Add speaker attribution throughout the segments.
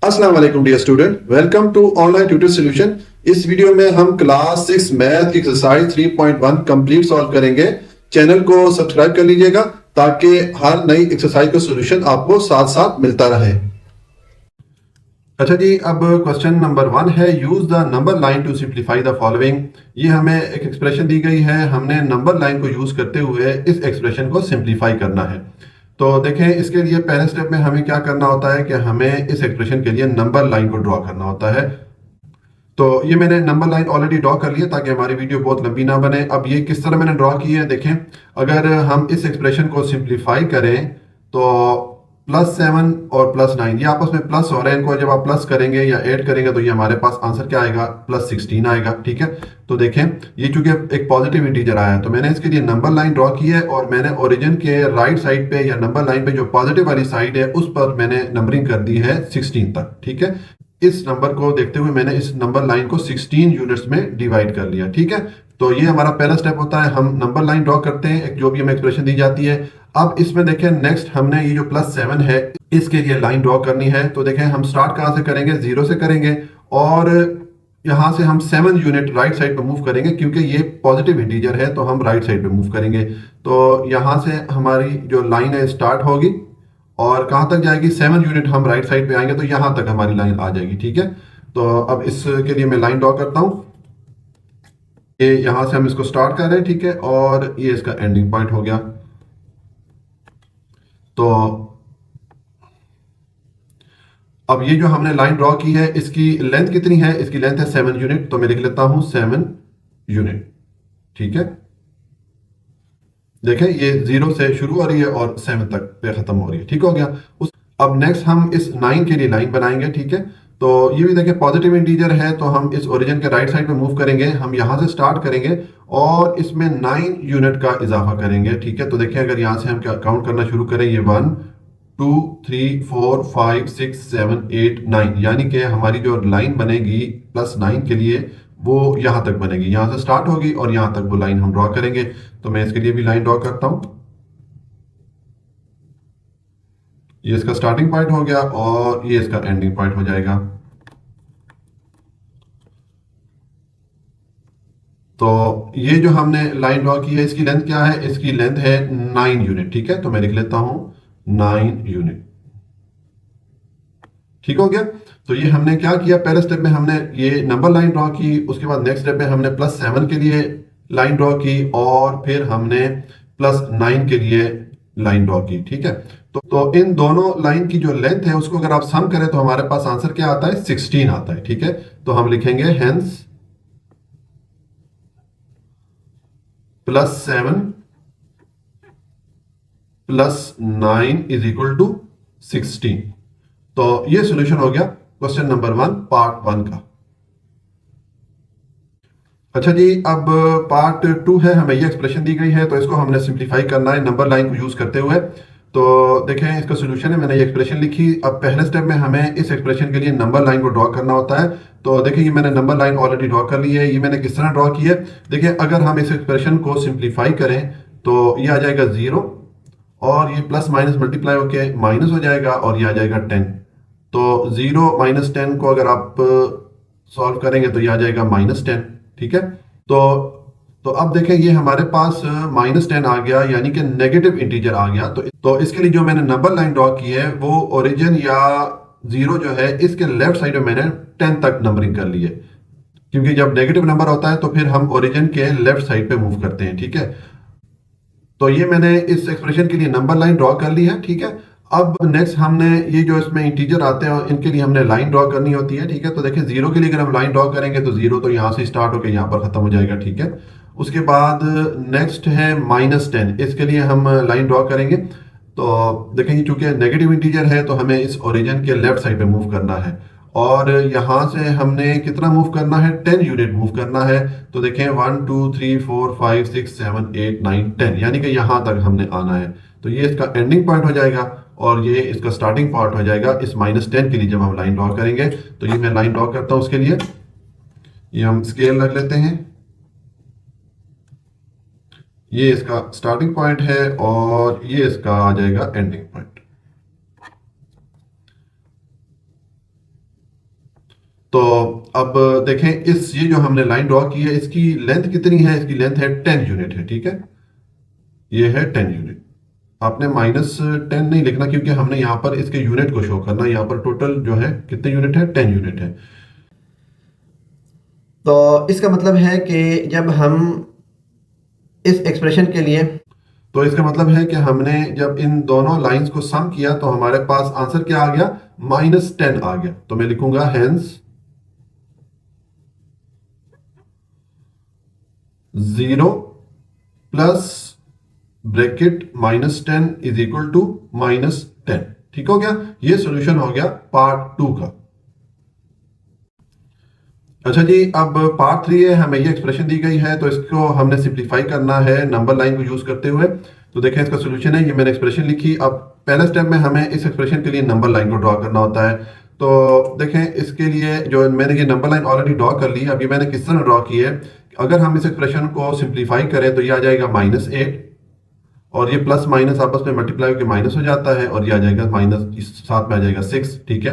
Speaker 1: अस्सलाम वालेकुम dear student, welcome to online tutor solution. इस वीडियो में हम क्लास 6 मैथ की एक्सरसाइज 3.1 कंप्लीट सॉल्व करेंगे। चैनल को सब्सक्राइब कर लीजिएगा ताकि हर नई एक्सरसाइज का सॉल्यूशन आपको साथ साथ मिलता रहे। अच्छा जी, अब क्वेश्चन नंबर 1 है, use the number line to simplify the following. ये हमें एक एक्सप्रेशन दी गई है, हमने नंबर लाइन को यूज करते हुए इस एक्सप्रेशन को सिंप्लीफाई करना है। तो देखें, इसके लिए पहले स्टेप में हमें क्या करना होता है कि हमें इस एक्सप्रेशन के लिए नंबर लाइन को ड्रॉ करना होता है। तो ये मैंने नंबर लाइन ऑलरेडी ड्रॉ कर लिया ताकि हमारी वीडियो बहुत लंबी ना बने। अब ये किस तरह मैंने ड्रॉ की है देखें, अगर हम इस एक्सप्रेशन को सिंप्लीफाई करें तो +7 और +9 ये आपस में प्लस हो रहे हैं। इनको जब आप प्लस करेंगे या ऐड करेंगे तो ये हमारे पास आंसर क्या आएगा, +16 आएगा। ठीक है, तो देखें ये चूंकि एक पॉजिटिव इंटीजर आया है तो मैंने इसके लिए नंबर लाइन ड्रॉ की है और मैंने ओरिजिन के राइट साइड पे या नंबर लाइन पे जो पॉजिटिव वाली साइड है उस पर मैंने नंबरिंग कर दी है 16 तक। ठीक है, इस नंबर को देखते हुए मैंने इस नंबर लाइन को 16 यूनिट्स में डिवाइड कर लिया। ठीक है, तो ये हमारा पहला स्टेप होता है, हम नंबर लाइन ड्रॉ करते हैं, एक जो भी हमें एक्सप्रेशन दी जाती है। अब इसमें देखें नेक्स्ट हमने ये जो +7 है इसके लिए लाइन ड्रॉ करनी है। तो देखें हम स्टार्ट कहाँ से करेंगे, 0 से करेंगे और यहाँ से हम 7 यूनिट राइट साइड पे मूव करेंगे क्योंकि ये पॉजिटिव इंटीजर है तो हम राइट साइड पे मूव करेंगे। तो यहाँ से हमारी जो लाइन है स्टार्ट होगी और कहाँ तक जाएगी, 7 यूनिट हम राइट साइड पे आएंगे तो यहाँ तक हमारी लाइन आ जाएगी। ठीक है, तो अब इसके लिए मैं लाइन ड्रॉ करता हूँ। ये यहाँ से हम इसको स्टार्ट कर रहे हैं, ठीक है, और ये इसका एंडिंग पॉइंट हो गया। तो अब ये जो हमने लाइन ड्रॉ की है इसकी लेंथ कितनी है, इसकी लेंथ है 7 यूनिट। तो मैं लिख लेता हूँ 7 यूनिट। ठीक है, देखें ये 0 से शुरू हो रही है और 7 तक पे खत्म हो रही है। ठीक हो गया। उस अब नेक्स्ट हम इस 9 के लिए लाइन बनाएंगे। ठीक है, तो ये भी देखें पॉजिटिव इंटीजर है तो हम इस ओरिजिन के राइट साइड पे मूव करेंगे, हम यहां से स्टार्ट करेंगे और इसमें 9 यूनिट का इजाफा करेंगे। ठीक है, तो देखें अगर यहां से हम क्या काउंट करना शुरू करें, ये 1 2 3 4 5 6 7 8 9, यानी कि हमारी जो लाइन बनेगी +9 के लिए वो यहां तक बनेगी, यहां से स्टार्ट होगी और यहां तक वो लाइन हम ड्रॉ करेंगे। तो मैं इसके लिए भी लाइन ड्रॉ करता हूं। ये इसका स्टार्टिंग पॉइंट हो गया और ये इसका एंडिंग पॉइंट हो जाएगा। तो ये जो हमने लाइन ड्रॉ की है इसकी लेंथ क्या है, इसकी लेंथ है 9 यूनिट। ठीक है, तो मैं लिख लेता हूं 9 यूनिट। ठीक हो गया। तो ये हमने क्या किया, पहले स्टेप में हमने ये नंबर लाइन ड्रॉ की, उसके बाद नेक्स्ट स्टेप में हमने +7 के लिए लाइन ड्रॉ की और फिर हमने +9 के लिए लाइन ड्रॉ की। ठीक है, तो इन दोनों लाइन की जो लेंथ है उसको अगर आप सम करें तो हमारे पास आंसर क्या आता है, 16 आता है। ठीक है, तो हम लिखेंगे हेंस +7 +9 इज इक्वल टू 16। तो ये सॉल्यूशन हो गया क्वेश्चन नंबर 1 पार्ट 1 का। अच्छा जी, अब पार्ट 2 है, हमें ये एक्सप्रेशन दी गई है तो इसको हमने सिंप्लीफाई करना है नंबर लाइन को यूज करते हुए। तो देखें इसका सोल्यूशन है, मैंने ये एक्सप्रेशन लिखी। अब पहले स्टेप में हमें इस एक्सप्रेशन के लिए नंबर लाइन को ड्रॉ करना होता है। तो देखिए ये मैंने नंबर लाइन ऑलरेडी ड्रॉ कर ली है। ये मैंने किस तरह ड्रॉ की है, देखिए अगर हम इस एक्सप्रेशन को सिंप्लीफाई करें तो ये आ जाएगा 0 और ये प्लस माइनस मल्टीप्लाई होके माइनस हो जाएगा और ये आ जाएगा 10। तो 0 - 10 को अगर आप सॉल्व करेंगे तो ये आ जाएगा -10। ठीक है, तो तो अब देखें ये हमारे पास -10 आ गया यानी कि नेगेटिव इंटीजर आ गया। तो इसके लिए जो मैंने नंबर लाइन ड्रॉ की है वो ओरिजिन या 0 जो है इसके लेफ्ट साइड में मैंने 10 तक नंबरिंग कर ली है, क्योंकि जब नेगेटिव नंबर होता है तो फिर हम ओरिजिन के लेफ्ट साइड पे मूव करते हैं। ठीक है, तो ये मैंने इस एक्सप्रेशन के लिए नंबर लाइन ड्रॉ कर ली है। ठीक है, अब नेक्स्ट हमने ये जो इसमें इंटीजर आते हैं इनके लिए हमने लाइन ड्रॉ करनी होती है। ठीक है, तो देखिए 0 के लिए अगर हम लाइन ड्रॉ करेंगे तो 0 तो यहाँ से स्टार्ट होकर यहाँ पर खत्म हो जाएगा। ठीक है, उसके बाद नेक्स्ट है -10, इसके लिए हम लाइन ड्रॉ करेंगे। तो देखेंगे चूंकि नेगेटिव इंटीजर है तो हमें इस ओरिजिन के लेफ्ट साइड पे मूव करना है और यहाँ से हमने कितना मूव करना है, 10 यूनिट मूव करना है। तो देखें 1 2 3 4 5 6 7 8 9 10, यानी कि यहाँ तक हमने आना है। तो ये इसका एंडिंग पॉइंट हो जाएगा और ये इसका स्टार्टिंग पॉइंट हो जाएगा इस -10 के लिए जब हम लाइन ड्रॉ करेंगे। तो ये मैं लाइन ड्रॉ करता हूँ, उसके लिए ये हम स्केल रख लेते हैं। ये इसका स्टार्टिंग पॉइंट है और ये इसका आ जाएगा एंडिंग पॉइंट। तो अब देखें इस ये जो हमने लाइन ड्रॉ की है इसकी लेंथ कितनी है, इसकी लेंथ है 10 यूनिट है, ठीक है, ये है 10 यूनिट। आपने -10 नहीं लिखना क्योंकि हमने यहाँ पर इसके यूनिट को शो करना, यहाँ पर टोटल जो है कितने यूनिट है, 10 यूनिट है।
Speaker 2: तो इसका मतलब है कि जब हम इस एक्सप्रेशन के लिए
Speaker 1: तो इसका मतलब है कि हमने जब इन दोनों लाइंस को सम किया तो हमारे पास आंसर क्या आ गया, -10 आ गया। तो मैं लिखूंगा hence 0 plus bracket -10 is equal to -10। ठीक हो गया, ये सॉल्यूशन हो गया पार्ट 2 का। अच्छा जी, अब पार्ट 3 है, हमें ये एक्सप्रेशन दी गई है तो इसको हमने सिंप्लीफाई करना है नंबर लाइन को यूज करते हुए। तो देखें इसका सॉल्यूशन है, ये मैंने एक्सप्रेशन लिखी। अब पहले स्टेप में हमें इस एक्सप्रेशन के लिए नंबर लाइन को ड्रॉ करना होता है। तो देखें इसके लिए जो मैंने ये नंबर लाइन ऑलरेडी ड्रॉ कर ली है। अब ये मैंने किस तरह ड्रॉ की है, अगर हम इस एक्सप्रेशन को सिंप्लीफाई करें तो ये आ जाएगा -8 और ये प्लस माइनस आपस में मल्टीप्लाई होकर माइनस हो जाता है और ये आ जाएगा माइनस, इस साथ में आ जाएगा 6। ठीक है,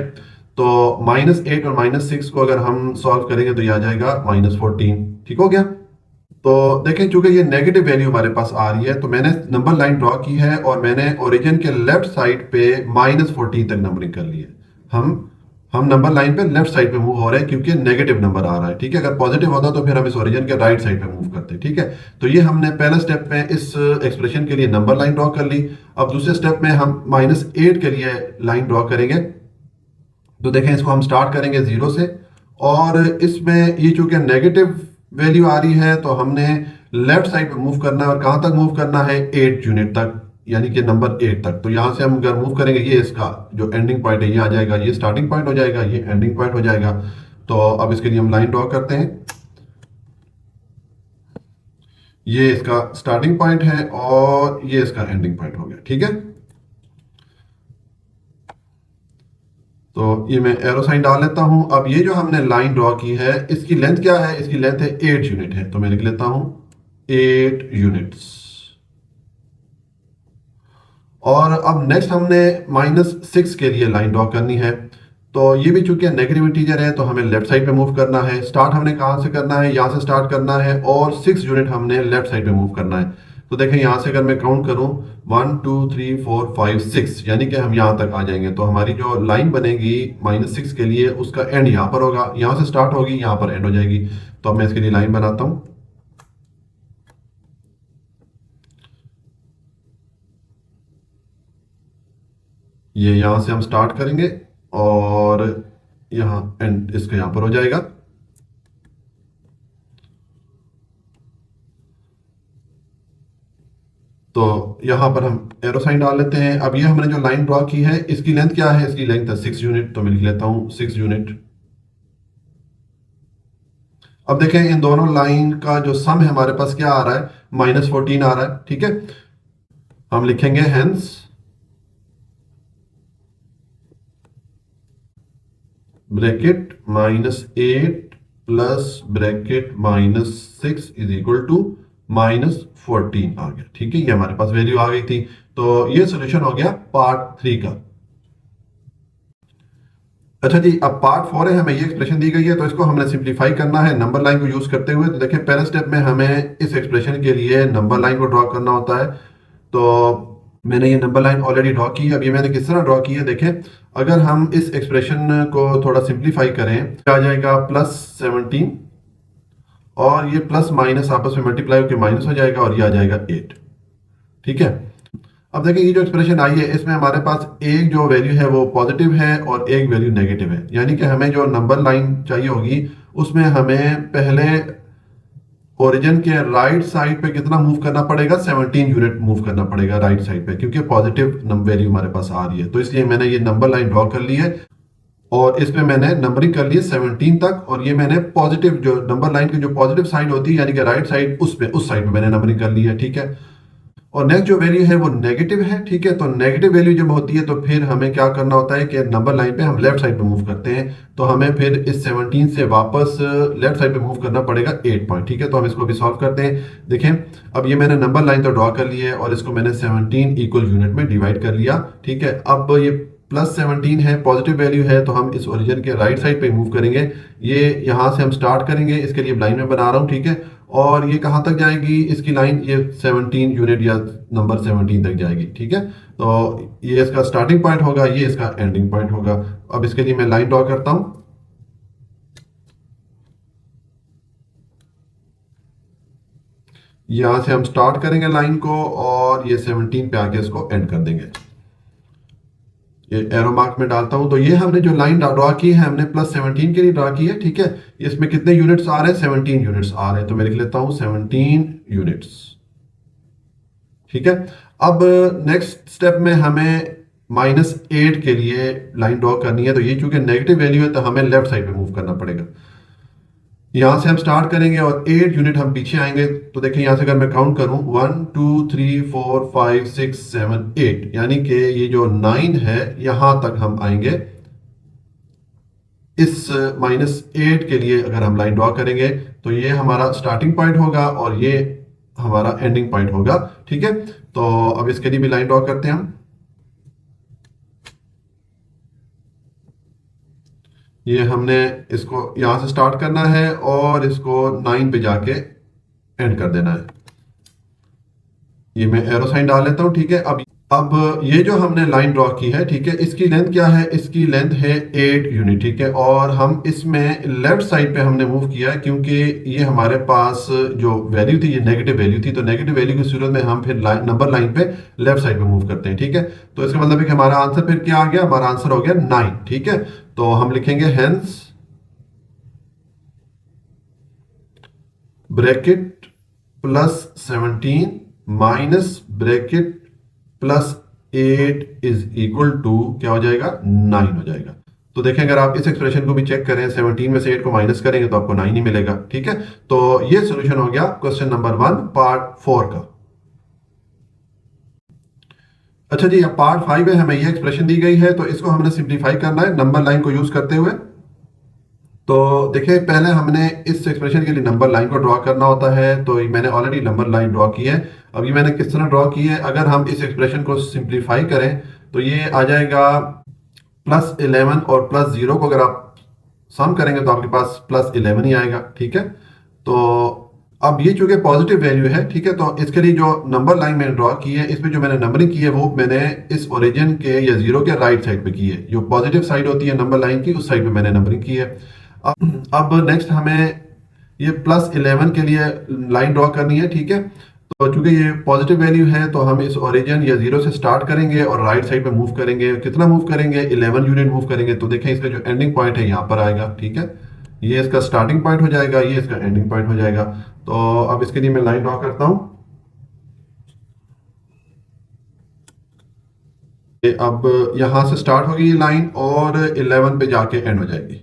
Speaker 1: तो -8 और -6 को अगर हम सॉल्व करेंगे तो ये आ जाएगा -14। ठीक हो गया। तो देखें चूंकि ये नेगेटिव वैल्यू हमारे पास आ रही है तो मैंने नंबर लाइन ड्रॉ की है और मैंने ओरिजिन के लेफ्ट साइड पे -14 तक नंबरिंग कर ली है। हम नंबर लाइन पे लेफ्ट साइड पे मूव हो रहे हैं क्योंकि नेगेटिव नंबर आ रहा है। ठीक है, अगर पॉजिटिव होता तो फिर हम इस ओरिजिन के राइट साइड पे मूव करते। ठीक है, तो ये हमने पहले स्टेप में इस एक्सप्रेशन के लिए नंबर लाइन ड्रॉ कर ली। अब दूसरे स्टेप में हम -8 के लिए लाइन ड्रॉ करेंगे। तो देखें इसको हम स्टार्ट करेंगे 0 से और इसमें ये चूंकि नेगेटिव वैल्यू आ रही है तो हमने लेफ्ट साइड पे मूव करना है और कहां तक मूव करना है, 8 यूनिट तक, यानी कि नंबर 8 तक। तो यहां से हम अगर मूव करेंगे, ये इसका जो एंडिंग पॉइंट है ये आ जाएगा, ये स्टार्टिंग पॉइंट हो जाएगा, ये एंडिंग पॉइंट हो जाएगा। तो अब इसके लिए हम लाइन ड्रॉ करते हैं। ये इसका स्टार्टिंग पॉइंट है और ये इसका एंडिंग पॉइंट हो गया। ठीक है, तो ये मैं एरो साइन डाल लेता हूं। अब ये जो हमने लाइन ड्रॉ की है इसकी लेंथ क्या है, इसकी लेंथ है 8 यूनिट है। तो मैं लिख लेता हूं 8 यूनिट्स। और अब नेक्स्ट हमने -6 के लिए लाइन ड्रॉ करनी है। तो ये भी चूंकि नेगेटिव इंटीजर है तो हमें लेफ्ट साइड पे मूव करना है। स्टार्ट हमने कहां से करना है, यहां से स्टार्ट करना है और 6 यूनिट हमने लेफ्ट साइड पे मूव करना है। तो देखें यहां से अगर मैं काउंट करूं 1 2 3 4 5 6, यानी कि हम यहां तक आ जाएंगे। तो हमारी जो लाइन बनेगी -6 के लिए उसका एंड यहां पर होगा, यहां से स्टार्ट होगी यहां पर एंड हो जाएगी। तो अब मैं इसके लिए लाइन बनाता हूं। ये यहां से हम स्टार्ट करेंगे और यहां एंड इसका यहां पर हो जाएगा। तो यहां पर हम एरो साइन डाल लेते हैं। अब ये हमने जो लाइन ड्रॉ की है इसकी लेंथ क्या है, इसकी लेंथ है 6 यूनिट। तो मैं लिख लेता हूं 6 यूनिट। अब देखें इन दोनों लाइन का जो सम है हमारे पास क्या आ रहा है, -14 आ रहा है। ठीक है, हम लिखेंगे hence bracket -8 plus bracket -6 is equal to -14 आ गया। ठीक है, ये हमारे पास वैल्यू आ गई थी। तो ये सोल्यूशन हो गया पार्ट 3 का। अच्छा जी, अब पार्ट 4 है, हमें ये एक्सप्रेशन दी गई है तो इसको हमने सिंप्लीफाई करना है नंबर लाइन को यूज करते हुए। तो देखिए पहले स्टेप में हमें इस एक्सप्रेशन के लिए नंबर लाइन को ड्रॉ करना होता है। तो मैंने ये नंबर लाइन ऑलरेडी ड्रॉ की है। अब ये मैंने किस तरह ड्रॉ की है, देखें अगर हम इस एक्सप्रेशन को थोड़ा सिंप्लीफाई करें तो आ जाएगा +17 और ये प्लस माइनस आपस में मल्टीप्लाई होकर माइनस हो जाएगा और ये आ जाएगा 8। ठीक है, अब देखिए ये जो एक्सप्रेशन आई है इसमें हमारे पास एक जो वैल्यू है वो पॉजिटिव है और एक वैल्यू नेगेटिव है। यानी कि हमें जो नंबर लाइन चाहिए होगी उसमें हमें पहले ओरिजिन के राइट साइड पे कितना मूव करना पड़ेगा, 17 यूनिट मूव करना पड़ेगा राइट साइड पे, क्योंकि पॉजिटिव वैल्यू हमारे पास आ रही है। तो इसलिए मैंने ये नंबर लाइन ड्रॉ कर ली है और इसमें मैंने नंबरिंग कर ली है 17 तक। और ये मैंने पॉजिटिव जो नंबर लाइन की जो पॉजिटिव साइड होती है यानी कि राइट साइड, उस साइड पे मैंने नंबरिंग कर ली है। ठीक है, और नेक्स्ट जो वैल्यू है वो नेगेटिव है। ठीक है, तो नेगेटिव वैल्यू जब होती है तो फिर हमें क्या करना होता है कि नंबर लाइन पे हम लेफ्ट साइड पे मूव करते हैं। तो हमें फिर इस 17 से वापस लेफ्ट साइड पे मूव करना पड़ेगा 8 पॉइंट। ठीक है, तो हम इसको भी सॉल्व करते हैं। देखें अब ये मैंने नंबर लाइन तो ड्रॉ कर ली है और इसको मैंने 17 इक्वल यूनिट में डिवाइड कर लिया। ठीक है, अब ये प्लस 17 है, पॉजिटिव वैल्यू है, तो हम इस ओरिजिन के राइट साइड पे मूव करेंगे। ये यहाँ से हम स्टार्ट करेंगे, इसके लिए लाइन में बना रहा हूँ, ठीक है। और ये कहाँ तक जाएगी इसकी लाइन, ये 17 यूनिट या नंबर 17 तक जाएगी, ठीक है। तो ये इसका स्टार्टिंग पॉइंट होगा, ये इसका एंडिंग पॉइंट होगा। अब इसके लिए मैं लाइन ड्रॉ करता हूँ। यहाँ से हम स्टार्ट करेंगे लाइन को और ये 17 पे आके इसको एंड कर देंगे। ये एरो मार्क में डालता हूं। तो ये हमने जो लाइन ड्रॉ की है हमने प्लस 17 के लिए ड्रॉ की है, ठीक है। इसमें कितने यूनिट्स आ रहे हैं, 17 यूनिट्स आ रहे हैं, तो मैं लिख लेता हूं 17 यूनिट्स, ठीक है। अब नेक्स्ट स्टेप में हमें -8 के लिए लाइन ड्रॉ करनी है। तो ये चूंकि नेगेटिव वैल्यू है तो हमें लेफ्ट साइड पे मूव करना पड़ेगा। यहां से हम स्टार्ट करेंगे और 8 यूनिट हम पीछे आएंगे। तो देखिए यहां से अगर मैं काउंट करूं 1 2 3 4 5 6 7 8, यानी कि ये जो 9 है यहां तक हम आएंगे। इस -8 के लिए अगर हम लाइन ड्रॉ करेंगे तो ये हमारा स्टार्टिंग पॉइंट होगा और ये हमारा एंडिंग पॉइंट होगा, ठीक है। तो अब इसके लिए भी लाइन ड्रॉ करते हैं हम। ये हमने इसको यहां से स्टार्ट करना है और इसको 9 पे जाके एंड कर देना है। ये मैं एरो साइन डाल लेता हूं, ठीक है। अब ये जो हमने लाइन ड्रॉ की है, ठीक है, इसकी लेंथ क्या है, इसकी लेंथ है 8 यूनिट, ठीक है। और हम इसमें लेफ्ट साइड पे हमने मूव किया है क्योंकि ये हमारे पास जो वैल्यू थी ये नेगेटिव वैल्यू थी। तो नेगेटिव वैल्यू की सूरत में हम फिर नंबर लाइन पे लेफ्ट साइड पे मूव करते हैं, ठीक है। तो इसका मतलब है कि हमारा आंसर फिर क्या आ गया, हमारा आंसर हो गया 9, ठीक है। तो हम लिखेंगे hence bracket +17 minus bracket +8 is equal to क्या हो जाएगा, 9 हो जाएगा। तो देखें अगर आप इस एक्सप्रेशन को भी चेक करें, 17 में से 8 को माइनस करेंगे तो आपको 9 ही मिलेगा, ठीक है। तो ये सोल्यूशन हो गया क्वेश्चन नंबर 1 पार्ट 4 का। अच्छा जी, अब पार्ट 5 में हमें ये एक्सप्रेशन दी गई है, तो इसको हमने सिंप्लीफाई करना है नंबर लाइन को यूज करते हुए। तो देखिए पहले हमने इस एक्सप्रेशन के लिए नंबर लाइन को ड्रॉ करना होता है। तो मैंने ऑलरेडी नंबर लाइन ड्रॉ की है। अब ये मैंने किस तरह ड्रॉ की है, अगर हम इस एक्सप्रेशन को सिंप्लीफाई करें तो ये आ जाएगा +11 और +0 को अगर आप सम करेंगे तो आपके पास +11 ही आएगा, ठीक है। तो अब ये चूंकि पॉजिटिव वैल्यू है, ठीक है, तो इसके लिए जो नंबर लाइन मैंने ड्रॉ की है इसमें जो मैंने नंबरिंग की है वो मैंने इस ओरिजिन के या जीरो के राइट साइड पे की है। जो पॉजिटिव साइड होती है नंबर लाइन की उस साइड पे मैंने नंबरिंग की है। अब नेक्स्ट हमें ये +11 के लिए लाइन ड्रॉ करनी है, ठीक है। तो चूंकि ये पॉजिटिव वैल्यू है तो हम इस ओरिजिन या जीरो से स्टार्ट करेंगे और राइट साइड पे मूव करेंगे। कितना मूव करेंगे, 11 यूनिट मूव करेंगे। तो देखें इसका जो एंडिंग पॉइंट है यहाँ पर आएगा, ठीक है। ये इसका स्टार्टिंग पॉइंट हो जाएगा, ये इसका एंडिंग पॉइंट हो जाएगा। तो अब इसके लिए मैं लाइन ड्रॉ करता हूं। अब यहां से स्टार्ट होगी ये लाइन और 11 पे जाके एंड हो जाएगी,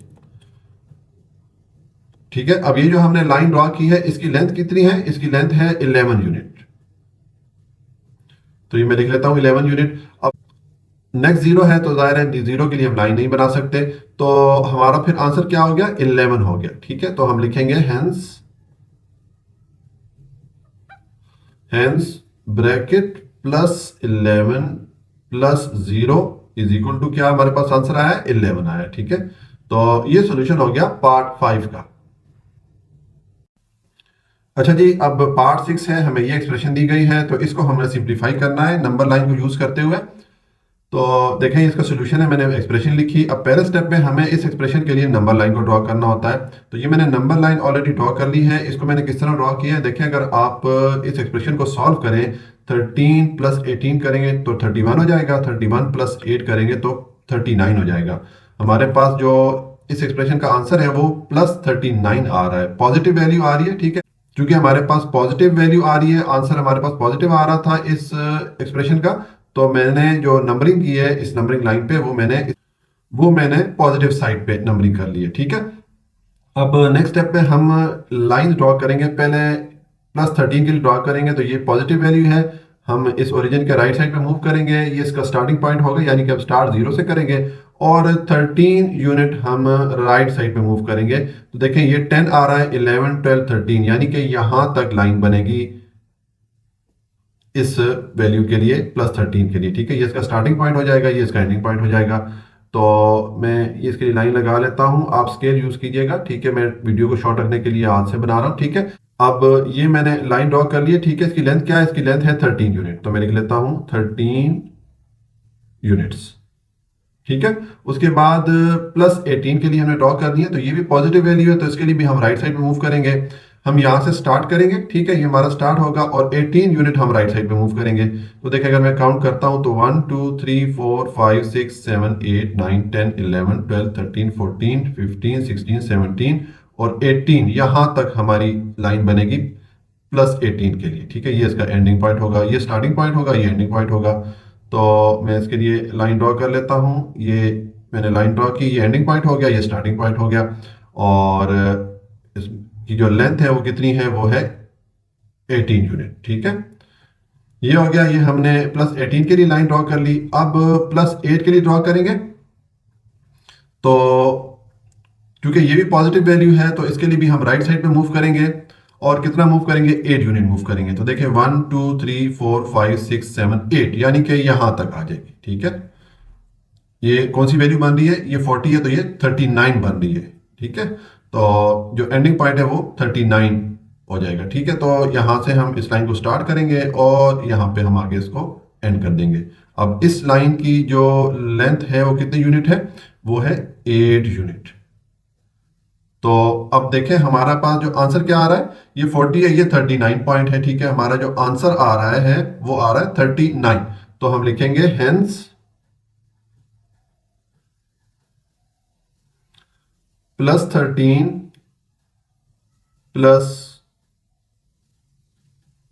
Speaker 1: ठीक है। अब ये जो हमने लाइन ड्रॉ की है इसकी लेंथ कितनी है, इसकी लेंथ है 11 यूनिट। तो ये मैं लिख लेता हूं 11 यूनिट। अब नेक्स्ट जीरो है तो जाहिर है जीरो के लिए हम लाइन नहीं बना सकते। तो हमारा फिर आंसर क्या हो गया, 11 हो गया, ठीक है। तो हम लिखेंगे hence bracket +11 +0 is equal to क्या हमारे पास आंसर आया, 11 आया, ठीक है। तो ये सोल्यूशन हो गया पार्ट 5 का। अच्छा जी, अब पार्ट 6 है, हमें ये एक्सप्रेशन दी गई है तो इसको हमने सिंप्लीफाई करना है नंबर लाइन को यूज करते हुए। तो देखें इसका सोल्यूशन है, मैंने एक्सप्रेशन लिखी। अब पहले स्टेप में हमें इस एक्सप्रेशन के लिए नंबर लाइन को ड्रॉ करना होता है। तो ये मैंने नंबर लाइन ऑलरेडी ड्रॉ कर ली है। इसको मैंने किस तरह ड्रॉ किया है, देखें अगर आप इस एक्सप्रेशन को सॉल्व करें 13 + 18 करेंगे तो 31 हो जाएगा, 31 + 8 करेंगे तो 39 हो जाएगा। हमारे पास जो इस एक्सप्रेशन का आंसर है वो +39 आ रहा है, पॉजिटिव वैल्यू आ रही है, ठीक है। क्योंकि हमारे पास पॉजिटिव वैल्यू आ रही है, आंसर हमारे पास पॉजिटिव आ रहा था इस एक्सप्रेशन का। तो मैंने जो नंबरिंग की है इस नंबरिंग लाइन पे वो मैंने पॉजिटिव साइड पे नंबरिंग कर ली है, ठीक है। अब नेक्स्ट स्टेप पे हम लाइन ड्रॉ करेंगे। पहले +13 के लिए ड्रॉ करेंगे तो ये पॉजिटिव वैल्यू है। हम इस ओरिजिन के राइट साइड पे मूव करेंगे, ये इसका स्टार्टिंग पॉइंट होगा, यानी कि अब स्टार्ट जीरो से करेंगे और 13 यूनिट हम राइट साइड पे मूव करेंगे। तो देखें ये 10 आ रहा है, 11 12 13, यानी कि यहां तक लाइन बनेगी। इस वैल्यू के लिए +13 के लिए, ठीक है। ये इसका स्टार्टिंग पॉइंट हो जाएगा, ये इसका एंडिंग पॉइंट हो जाएगा। तो मैं ये इसके लिए लाइन लगा लेता हूँ, आप स्केल यूज कीजिएगा, ठीक है। मैं वीडियो को शॉर्ट रखने के लिए हाथ से बना रहा हूँ, ठीक है। अब ये मैंने लाइन ड्रॉ कर ली है, ठीक है। इसकी लेंथ क्या है? इसकी लेंथ है 13 यूनिट, तो मैं लिख लेता हूँ 13 यूनिट्स, ठीक है। उसके बाद +18 के लिए हमें ड्रॉ करनी है, तो ये भी पॉजिटिव वैल्यू है, तो इसके लिए भी हम राइट साइड में मूव करेंगे। हम यहाँ से स्टार्ट करेंगे, ठीक है, ये हमारा स्टार्ट होगा और 18 यूनिट हम राइट साइड पे मूव करेंगे। तो देखिए अगर मैं काउंट करता हूँ तो 1 2 3 4 5 6 7 8 9 10 11 12 13 14 15 16 17 और 18, यहाँ तक हमारी लाइन बनेगी +18 के लिए, ठीक है। ये इसका एंडिंग पॉइंट होगा, ये स्टार्टिंग पॉइंट होगा, ये एंडिंग पॉइंट होगा। तो मैं इसके लिए लाइन ड्रॉ कर लेता हूँ। ये मैंने लाइन ड्रॉ की, ये एंडिंग पॉइंट हो गया, ये स्टार्टिंग पॉइंट हो गया। और इसकी जो लेंथ है वो कितनी है? वो है 18 यूनिट, ठीक है। ये हो गया, ये हमने +18 के लिए लाइन ड्रॉ कर ली। अब +8 के लिए ड्रॉ करेंगे, तो क्योंकि ये भी पॉजिटिव वैल्यू है तो इसके लिए भी हम राइट साइड पे मूव करेंगे। और कितना मूव करेंगे? 8 यूनिट मूव करेंगे। तो देखिए 1 2 3 4 5 6 7 8, यानी कि यहां तक आ जाएगी, ठीक है। ये कौन सी वैल्यू बन रही है? ये 40 है, तो ये 39 बन रही है, ठीक है। तो जो एंडिंग पॉइंट है वो 39 हो जाएगा, ठीक है। तो यहां से हम इस लाइन को स्टार्ट करेंगे और यहां पे हम आगे इसको एंड कर देंगे। अब इस लाइन की जो लेंथ है वो कितने यूनिट है? वो है 8 यूनिट। तो अब देखें हमारा पास जो आंसर क्या आ रहा है, ये 40 है, ये 39 पॉइंट है, ठीक है। हमारा जो आंसर आ रहा है वो आ रहा है 39। तो हम लिखेंगे hence +13 plus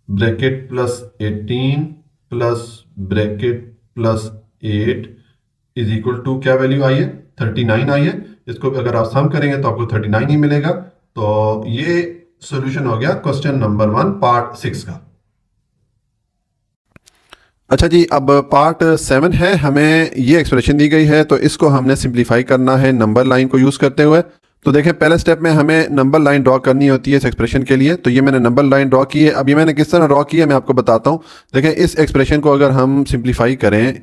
Speaker 1: bracket +18 plus bracket +8 is equal to क्या वैल्यू आई है? 39 आई है। इसको अगर आप सम करेंगे तो आपको 39 ही मिलेगा। तो ये सॉल्यूशन हो गया क्वेश्चन नंबर 1 पार्ट 6 का। अच्छा जी, अब पार्ट 7 है। हमें ये एक्सप्रेशन दी गई है, तो इसको हमने सिंप्लीफाई करना है नंबर लाइन को यूज करते हुए। तो देखें पहले स्टेप में हमें नंबर लाइन ड्रॉ करनी होती है इस एक्सप्रेशन के लिए। तो ये मैंने नंबर लाइन ड्रॉ की है। अब ये मैंने किस तरह ड्रॉ की है मैं आपको बताता हूँ। देखें इस एक्सप्रेशन को अगर हम सिंप्लीफाई करें,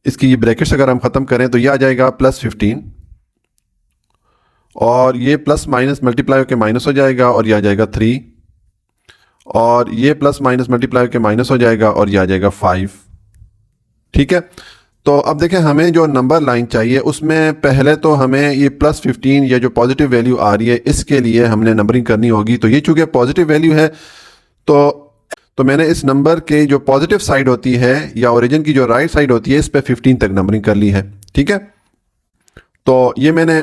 Speaker 1: इसकी ब्रैकेट्स अगर हम खत्म करें तो ये आ जाएगा +15 और ये प्लस माइनस मल्टीप्लाई होकर माइनस हो जाएगा और ये आ जाएगा 3 और ये प्लस माइनस मल्टीप्लाई होकर माइनस हो जाएगा और ये आ जाएगा 5, ठीक है। तो अब देखें हमें जो नंबर लाइन चाहिए उसमें पहले तो हमें ये +15 या जो पॉजिटिव वैल्यू आ रही है इसके लिए हमने नंबरिंग करनी होगी। तो ये चूंकि पॉजिटिव वैल्यू है तो मैंने इस नंबर के जो पॉजिटिव साइड होती है या ओरिजिन की जो राइट साइड होती है इस पे 15 तक नंबरिंग कर ली है, ठीक है। तो ये मैंने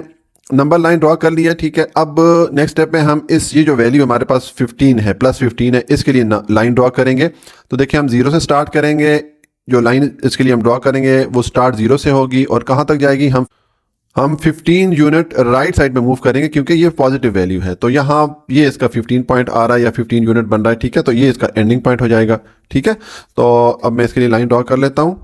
Speaker 1: नंबर लाइन ड्रॉ कर लिया, ठीक है। अब नेक्स्ट स्टेप में हम ये जो वैल्यू हमारे पास 15 है, +15 है, इसके लिए लाइन ड्रॉ करेंगे। तो देखिए हम 0 से स्टार्ट करेंगे। जो लाइन इसके लिए हम ड्रॉ करेंगे वो स्टार्ट 0 से होगी और कहाँ तक जाएगी? हम 15 यूनिट राइट साइड में मूव करेंगे क्योंकि ये पॉजिटिव वैल्यू है। तो यहाँ ये इसका 15 पॉइंट आ रहा है या 15 यूनिट बन रहा है, ठीक है। तो ये इसका एंडिंग पॉइंट हो जाएगा, ठीक है। तो अब मैं इसके लिए लाइन ड्रॉ कर लेता हूँ।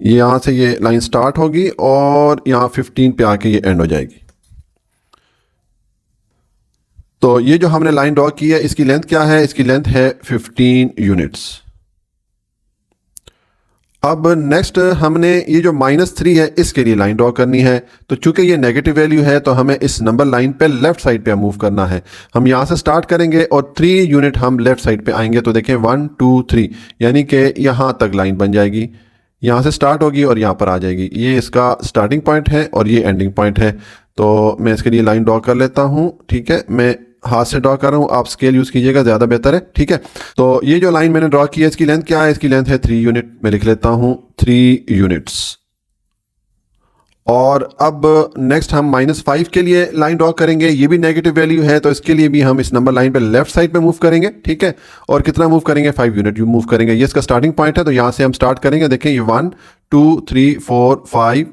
Speaker 1: यहाँ से ये लाइन स्टार्ट होगी और यहाँ 15 पे आके ये एंड हो जाएगी। तो ये जो हमने लाइन ड्रॉ की है इसकी लेंथ क्या है? इसकी लेंथ है 15 यूनिट्स। अब नेक्स्ट हमने ये जो -3 है इसके लिए लाइन ड्रॉ करनी है। तो चूंकि ये नेगेटिव वैल्यू है तो हमें इस नंबर लाइन पे लेफ्ट साइड पे मूव करना है। हम यहाँ से स्टार्ट करेंगे और 3 यूनिट हम लेफ्ट साइड पे आएंगे। तो देखें 1 2 3, यानी कि यहाँ तक लाइन बन जाएगी। यहाँ से स्टार्ट होगी और यहाँ पर आ जाएगी। ये इसका स्टार्टिंग पॉइंट है और ये एंडिंग पॉइंट है। तो मैं इसके लिए लाइन ड्रॉ कर लेता हूँ, ठीक है। मैं हाथ से ड्रॉ कर रहा हूँ, आप स्केल यूज़ कीजिएगा, ज़्यादा बेहतर है, ठीक है। तो ये जो लाइन मैंने ड्रॉ की है इसकी लेंथ क्या है? इसकी लेंथ है 3 यूनिट। मैं लिख लेता हूँ 3 यूनिट्स। और अब नेक्स्ट हम -5 के लिए लाइन ड्रॉ करेंगे। ये भी नेगेटिव वैल्यू है तो इसके लिए भी हम इस नंबर लाइन पे लेफ्ट साइड पे मूव करेंगे, ठीक है। और कितना मूव करेंगे? 5 यूनिट मूव करेंगे। ये इसका स्टार्टिंग पॉइंट है तो यहाँ से हम स्टार्ट करेंगे। देखें ये 1 2 3 4 5,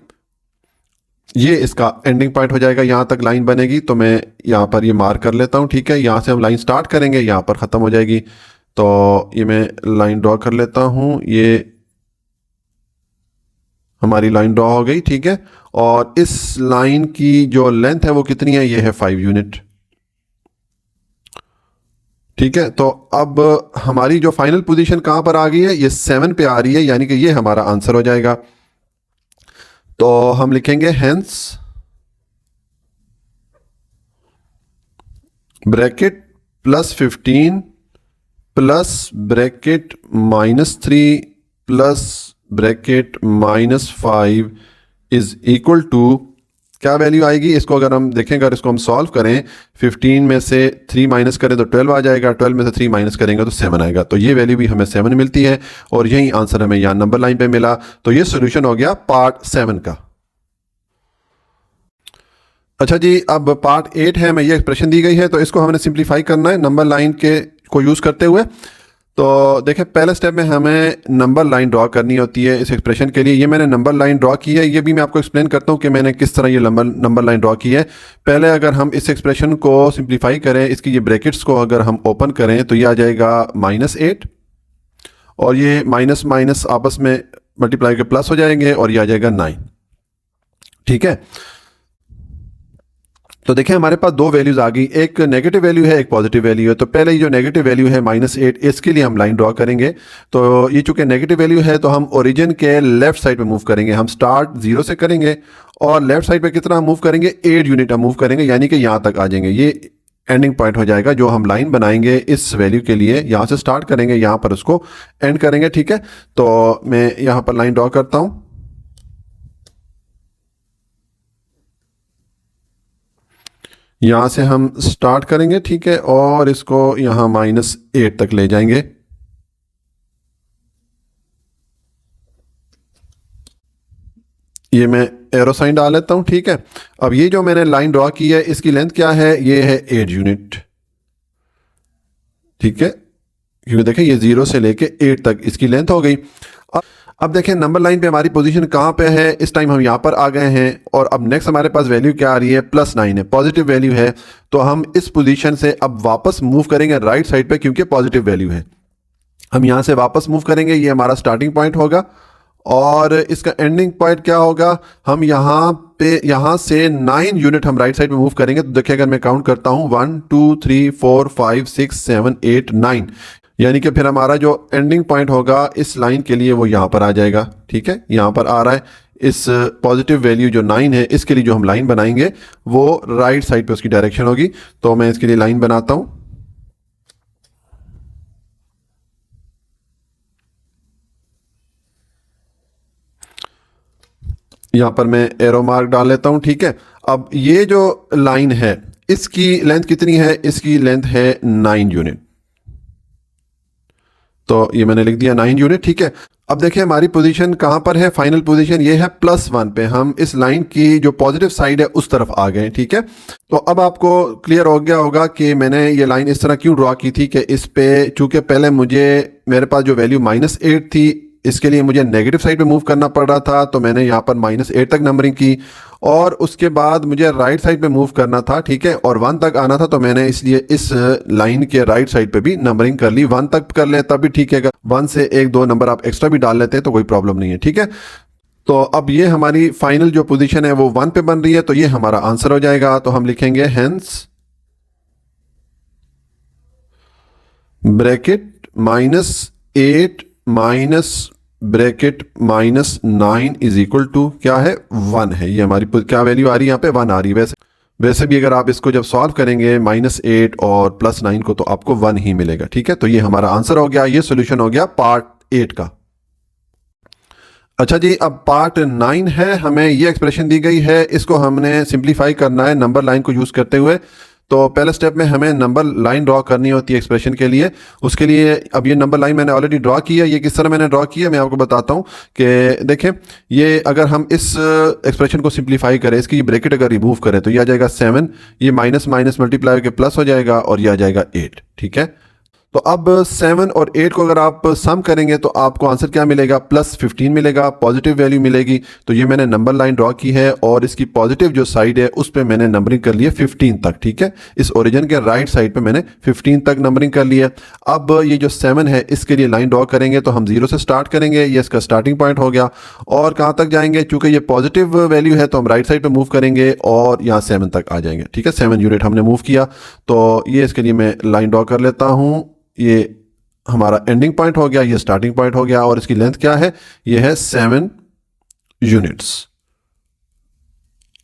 Speaker 1: ये इसका एंडिंग पॉइंट हो जाएगा। यहाँ तक लाइन बनेगी तो मैं यहाँ पर ये मार्क कर लेता हूँ, ठीक है। यहाँ से हम लाइन स्टार्ट करेंगे, यहाँ पर ख़त्म हो जाएगी। तो ये मैं लाइन ड्रॉ कर लेता हूँ। ये हमारी लाइन ड्रॉ हो गई, ठीक है। और इस लाइन की जो लेंथ है वो कितनी है? ये है 5 यूनिट। ठीक है, तो अब हमारी जो फाइनल पोजीशन कहाँ पर आ गई है, ये 7 पे आ रही है, यानी कि ये हमारा आंसर हो जाएगा। तो हम लिखेंगे hence bracket +15 plus bracket -3 plus bracket -5 is equal to, क्या वैल्यू आएगी, इसको अगर हम देखें, अगर इसको हम सॉल्व करें, 15 में से 3 माइनस करें तो 12 आ जाएगा, 12 में से 3 माइनस करेंगे तो 7 आएगा। तो ये वैल्यू भी हमें 7 मिलती है और यही आंसर हमें यहाँ नंबर लाइन पे मिला। तो ये सोल्यूशन हो गया पार्ट 7 का। अच्छा जी, अब पार्ट 8 है, हमें ये एक्सप्रेशन दी गई है, तो इसको हमने सिंप्लीफाई करना है नंबर लाइन के को यूज़ करते हुए। तो देखिए, पहले स्टेप में हमें नंबर लाइन ड्रॉ करनी होती है इस एक्सप्रेशन के लिए। ये मैंने नंबर लाइन ड्रॉ की है, ये भी मैं आपको एक्सप्लेन करता हूँ कि मैंने किस तरह ये नंबर लाइन ड्रॉ की है। पहले अगर हम इस एक्सप्रेशन को सिंप्लीफाई करें, इसकी ये ब्रैकेट्स को अगर हम ओपन करें तो ये आ जाएगा -8 और ये माइनस माइनस आपस में मल्टीप्लाई के प्लस हो जाएंगे और ये आ जाएगा 9। ठीक है, तो देखिए हमारे पास दो वैल्यूज आ गई, एक नेगेटिव वैल्यू है, एक पॉजिटिव वैल्यू है। तो पहले ये जो नेगेटिव वैल्यू है -8, इसके लिए हम लाइन ड्रॉ करेंगे। तो ये चूंकि नेगेटिव वैल्यू है तो हम ओरिजिन के लेफ्ट साइड पे मूव करेंगे। हम स्टार्ट 0 से करेंगे और लेफ्ट साइड पे कितना मूव करेंगे, 8 यूनिट हम मूव करेंगे, यानी कि यहाँ तक आ जाएंगे। ये एंडिंग पॉइंट हो जाएगा जो हम लाइन बनाएंगे इस वैल्यू के लिए। यहाँ से स्टार्ट करेंगे, यहाँ पर उसको एंड करेंगे। ठीक है, तो मैं यहाँ पर लाइन ड्रॉ करता हूँ। यहाँ से हम स्टार्ट करेंगे, ठीक है, और इसको यहाँ -8 तक ले जाएंगे। ये मैं एरो साइन डाल लेता हूँ। ठीक है, अब ये जो मैंने लाइन ड्रॉ की है इसकी लेंथ क्या है, ये है 8 यूनिट। ठीक है, क्योंकि देखें ये 0 से लेके 8 तक इसकी लेंथ हो गई। अब देखें नंबर लाइन पे हमारी पोजीशन कहाँ पे है, इस टाइम हम यहाँ पर आ गए हैं और अब नेक्स्ट हमारे पास वैल्यू क्या आ रही है, +9 है, पॉजिटिव वैल्यू है। तो हम इस पोजीशन से अब वापस मूव करेंगे राइट साइड पे, क्योंकि पॉजिटिव वैल्यू है। हम यहाँ से वापस मूव करेंगे, ये हमारा स्टार्टिंग पॉइंट होगा और इसका एंडिंग पॉइंट क्या होगा, हम यहाँ से 9 यूनिट हम राइट साइड में मूव करेंगे। तो देखिए अगर मैं काउंट करता हूँ 1 2 3 4 5 6 7 8 9, यानी कि फिर हमारा जो एंडिंग पॉइंट होगा इस लाइन के लिए वो यहाँ पर आ जाएगा। ठीक है, यहाँ पर आ रहा है। इस पॉजिटिव वैल्यू जो 9 है इसके लिए जो हम लाइन बनाएंगे वो राइट साइड पे उसकी डायरेक्शन होगी। तो मैं इसके लिए लाइन बनाता हूँ। यहाँ पर मैं एरो मार्क डाल लेता हूँ। ठीक है, अब ये जो लाइन है इसकी लेंथ कितनी है, इसकी लेंथ है 9 यूनिट। तो ये मैंने लिख दिया 9 यूनिट। ठीक है, अब देखिए हमारी पोजीशन कहाँ पर है, फाइनल पोजीशन ये है +1 पे। हम इस लाइन की जो पॉजिटिव साइड है उस तरफ आ गए। ठीक है, तो अब आपको क्लियर हो गया होगा कि मैंने ये लाइन इस तरह क्यों ड्रॉ की थी कि इस पे चूंकि पहले मेरे पास जो वैल्यू -8 थी, इसके लिए मुझे नेगेटिव साइड पे मूव करना पड़ रहा था। तो मैंने यहाँ पर -8 तक नंबरिंग की और उसके बाद मुझे राइट साइड पे मूव करना था। ठीक है, और 1 तक आना था, तो मैंने इसलिए इस लाइन के राइट साइड पे भी नंबरिंग कर ली। 1 तक कर ले तब भी ठीक है, 1 से 1-2 नंबर आप एक्स्ट्रा भी डाल लेते हैं तो कोई प्रॉब्लम नहीं है। ठीक है, तो अब ये हमारी फाइनल जो पोजीशन है वो 1 पे बन रही है, तो ये हमारा आंसर हो जाएगा। तो हम लिखेंगे hence bracket -8 minus bracket -9 is equal to क्या है, 1 है। ये हमारी क्या वैल्यू आ रही है, यहाँ पे 1 आ रही है। वैसे भी अगर आप इसको जब सॉल्व करेंगे -8 और +9 को, तो आपको 1 ही मिलेगा। ठीक है, तो ये हमारा आंसर हो गया, ये सोल्यूशन हो गया पार्ट 8 का। अच्छा जी, अब पार्ट 9 है, हमें ये एक्सप्रेशन दी गई है, इसको हमने सिंप्लीफाई करना है नंबर लाइन को यूज करते हुए। तो पहले स्टेप में हमें नंबर लाइन ड्रॉ करनी होती है एक्सप्रेशन के लिए। उसके लिए अब ये नंबर लाइन मैंने ऑलरेडी ड्रॉ की है। ये किस तरह मैंने ड्रॉ की है मैं आपको बताता हूँ कि देखें, ये अगर हम इस एक्सप्रेशन को सिंप्लीफाई करें, इसकी ब्रैकेट अगर रिमूव करें तो ये आ जाएगा 7, ये माइनस माइनस मल्टीप्लाई होकर प्लस हो जाएगा और ये आ जाएगा 8। ठीक है, तो अब 7 और 8 को अगर आप सम करेंगे तो आपको आंसर क्या मिलेगा, +15 मिलेगा, पॉजिटिव वैल्यू मिलेगी। तो ये मैंने नंबर लाइन ड्रॉ की है और इसकी पॉजिटिव जो साइड है उस पे मैंने नंबरिंग कर लिया 15 तक, ठीक है। इस ओरिजिन के राइट साइड पे मैंने 15 तक नंबरिंग कर लिया। अब ये जो 7 है इसके लिए लाइन ड्रॉ करेंगे तो हम 0 से स्टार्ट करेंगे, ये इसका स्टार्टिंग पॉइंट हो गया। और कहाँ तक जाएंगे, चूंकि ये पॉजिटिव वैल्यू है तो हम राइट साइड पे मूव करेंगे और यहाँ 7 तक आ जाएंगे, ठीक है। 7 यूनिट हमने मूव किया, तो ये इसके लिए मैं लाइन ड्रॉ कर लेता हूँ। ये हमारा एंडिंग पॉइंट हो गया, ये स्टार्टिंग पॉइंट हो गया और इसकी लेंथ क्या है, ये है 7 यूनिट्स।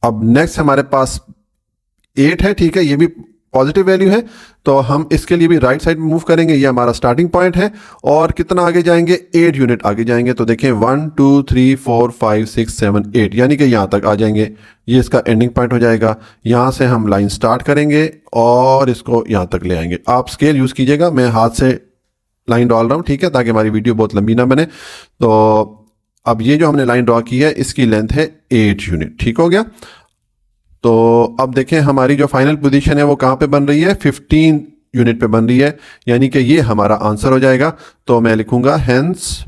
Speaker 1: अब नेक्स्ट हमारे पास 8 है, ठीक है, ये भी पॉजिटिव वैल्यू है, तो हम इसके लिए भी राइट साइड में मूव करेंगे। ये हमारा स्टार्टिंग पॉइंट है और कितना आगे जाएंगे, 8 यूनिट आगे जाएंगे। तो देखें 1 2 3 4 5 6 7 8, यानी कि यहाँ तक आ जाएंगे। ये इसका एंडिंग पॉइंट हो जाएगा। यहाँ से हम लाइन स्टार्ट करेंगे और इसको यहाँ तक ले आएंगे। आप स्केल यूज़ कीजिएगा, मैं हाथ से लाइन डाल रहा हूँ, ठीक है, ताकि हमारी वीडियो बहुत लंबी ना बने। तो अब ये जो हमने लाइन ड्रॉ की है इसकी लेंथ है 8 यूनिट, ठीक हो गया। तो अब देखें हमारी जो फाइनल पोजीशन है वो कहाँ पे बन रही है, 15 यूनिट पे बन रही है, यानी कि ये हमारा आंसर हो जाएगा। तो मैं लिखूंगा hence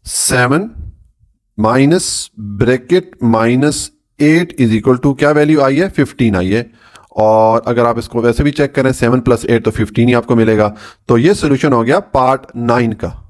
Speaker 1: 7 minus bracket -8 is equal to क्या वैल्यू आई है, 15 आई है। और अगर आप इसको वैसे भी चेक करें 7 + 8 तो 15 ही आपको मिलेगा। तो ये सोल्यूशन हो गया पार्ट 9 का।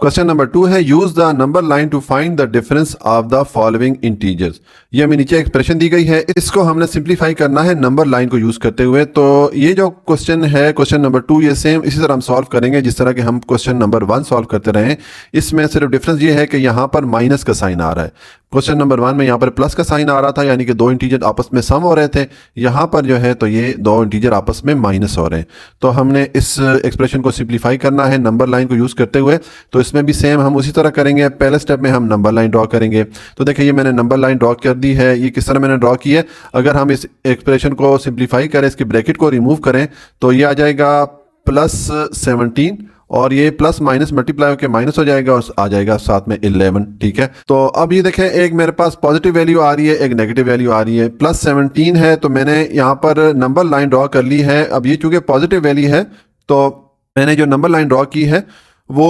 Speaker 1: क्वेश्चन नंबर 2 है, use the number line to find the difference of the following integers. ये हमें नीचे एक्सप्रेशन दी गई है, इसको हमने सिंप्लीफाई करना है नंबर लाइन को यूज करते हुए। तो ये जो क्वेश्चन है, क्वेश्चन नंबर 2, ये सेम इसी तरह हम सॉल्व करेंगे जिस तरह के हम क्वेश्चन नंबर 1 सॉल्व करते रहे। इसमें सिर्फ डिफरेंस ये है कि यहाँ पर माइनस का साइन आ रहा है। क्वेश्चन नंबर 1 में यहाँ पर प्लस का साइन आ रहा था, यानी कि दो इंटीजर आपस में सम हो रहे थे। यहाँ पर जो है तो ये दो इंटीजर आपस में माइनस हो रहे हैं। तो हमने इस एक्सप्रेशन को सिंप्लीफाई करना है नंबर लाइन को यूज करते हुए। तो इसमें भी सेम हम उसी तरह करेंगे। पहले स्टेप में हम नंबर लाइन ड्रॉ करेंगे। तो देखिए ये मैंने नंबर लाइन ड्रॉ कर दी है। ये किस तरह मैंने ड्रॉ की है, अगर हम इस एक्सप्रेशन को सिंप्लीफाई करें, इसकी ब्रैकेट को रिमूव करें तो ये आ जाएगा +17 और ये प्लस माइनस मल्टीप्लाई होकर माइनस हो जाएगा और आ जाएगा साथ में 11, ठीक है। तो अब ये देखें, एक मेरे पास पॉजिटिव वैल्यू आ रही है, एक नेगेटिव वैल्यू आ रही है। +17 है तो मैंने यहाँ पर नंबर लाइन ड्रॉ कर ली है। अब ये चूंकि पॉजिटिव वैल्यू है तो मैंने जो नंबर लाइन ड्रॉ की है वो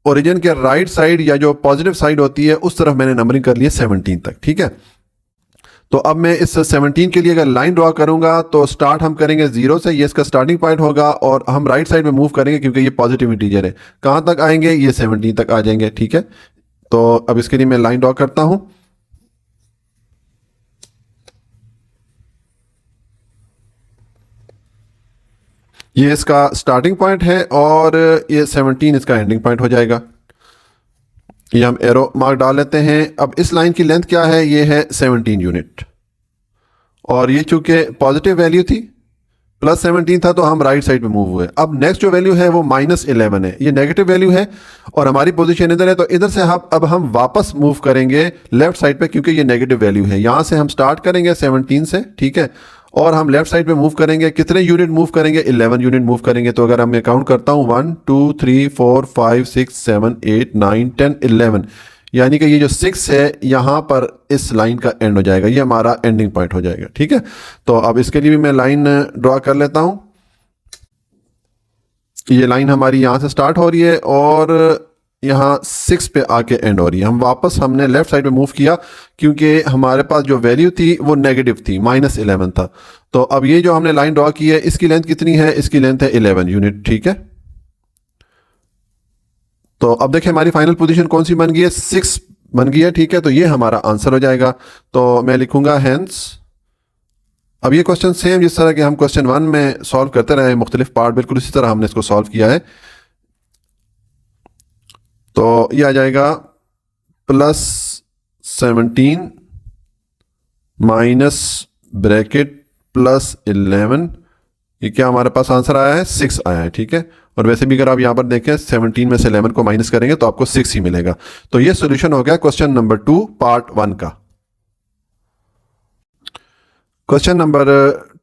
Speaker 1: ओरिजिन के राइट साइड या जो पॉजिटिव साइड होती है उस तरफ मैंने नंबरिंग कर ली है 17 तक, ठीक है। तो अब मैं इस 17 के लिए अगर लाइन ड्रॉ करूंगा तो स्टार्ट हम करेंगे 0 से, ये इसका स्टार्टिंग पॉइंट होगा और हम राइट साइड में मूव करेंगे क्योंकि ये पॉजिटिव इंटीजर है। कहां तक आएंगे, ये 17 तक आ जाएंगे, ठीक है। तो अब इसके लिए मैं लाइन ड्रॉ करता हूं। ये इसका स्टार्टिंग पॉइंट है और ये 17 इसका एंडिंग पॉइंट हो जाएगा। ये हम एरो मार्क डाल लेते हैं। अब इस लाइन की लेंथ क्या है, ये है 17 यूनिट और ये चूंकि पॉजिटिव वैल्यू थी, +17 था तो हम राइट साइड पे मूव हुए। अब नेक्स्ट जो वैल्यू है वो -11 है, ये नेगेटिव वैल्यू है और हमारी पोजीशन इधर है। तो इधर से अब हम वापस मूव करेंगे लेफ्ट साइड पे क्योंकि ये नेगेटिव वैल्यू है। यहां से हम स्टार्ट करेंगे 17 से, ठीक है, और हम लेफ्ट साइड पे मूव करेंगे। कितने यूनिट मूव करेंगे, 11 यूनिट मूव करेंगे। तो अगर मैं काउंट करता हूं 1 2 3 4 5 6 7 8 9 10 11, यानी कि ये जो 6 है यहां पर इस लाइन का एंड हो जाएगा, ये हमारा एंडिंग पॉइंट हो जाएगा, ठीक है। तो अब इसके लिए भी मैं लाइन ड्रॉ कर लेता हूं। ये लाइन हमारी यहां से स्टार्ट हो रही है और यहाँ 6 पे आके एंड हो रही है। हमने लेफ्ट साइड पे मूव किया क्योंकि हमारे पास जो वैल्यू थी वो नेगेटिव थी, -11 था। तो अब ये जो हमने लाइन ड्रॉ की है इसकी लेंथ कितनी है, इसकी लेंथ है 11 यूनिट, ठीक है। तो अब देखिए हमारी फाइनल पोजीशन कौन सी बन गई है, 6 बन गई है, ठीक है। तो ये हमारा आंसर हो जाएगा। तो मैं लिखूंगा हेंस। अब ये क्वेश्चन सेम जिस तरह के हम क्वेश्चन 1 में सॉल्व करते रहे, मुख्तलिफ पार्ट बिल्कुल इसी तरह हमने इसको सॉल्व किया है। तो ये आ जाएगा +17 माइनस ब्रैकेट +11, ये क्या हमारे पास आंसर आया है, 6 आया है, ठीक है। और वैसे भी अगर आप यहाँ पर देखें 17 में से 11 को माइनस करेंगे तो आपको 6 ही मिलेगा। तो ये सॉल्यूशन हो गया क्वेश्चन नंबर 2 पार्ट 1 का। क्वेश्चन नंबर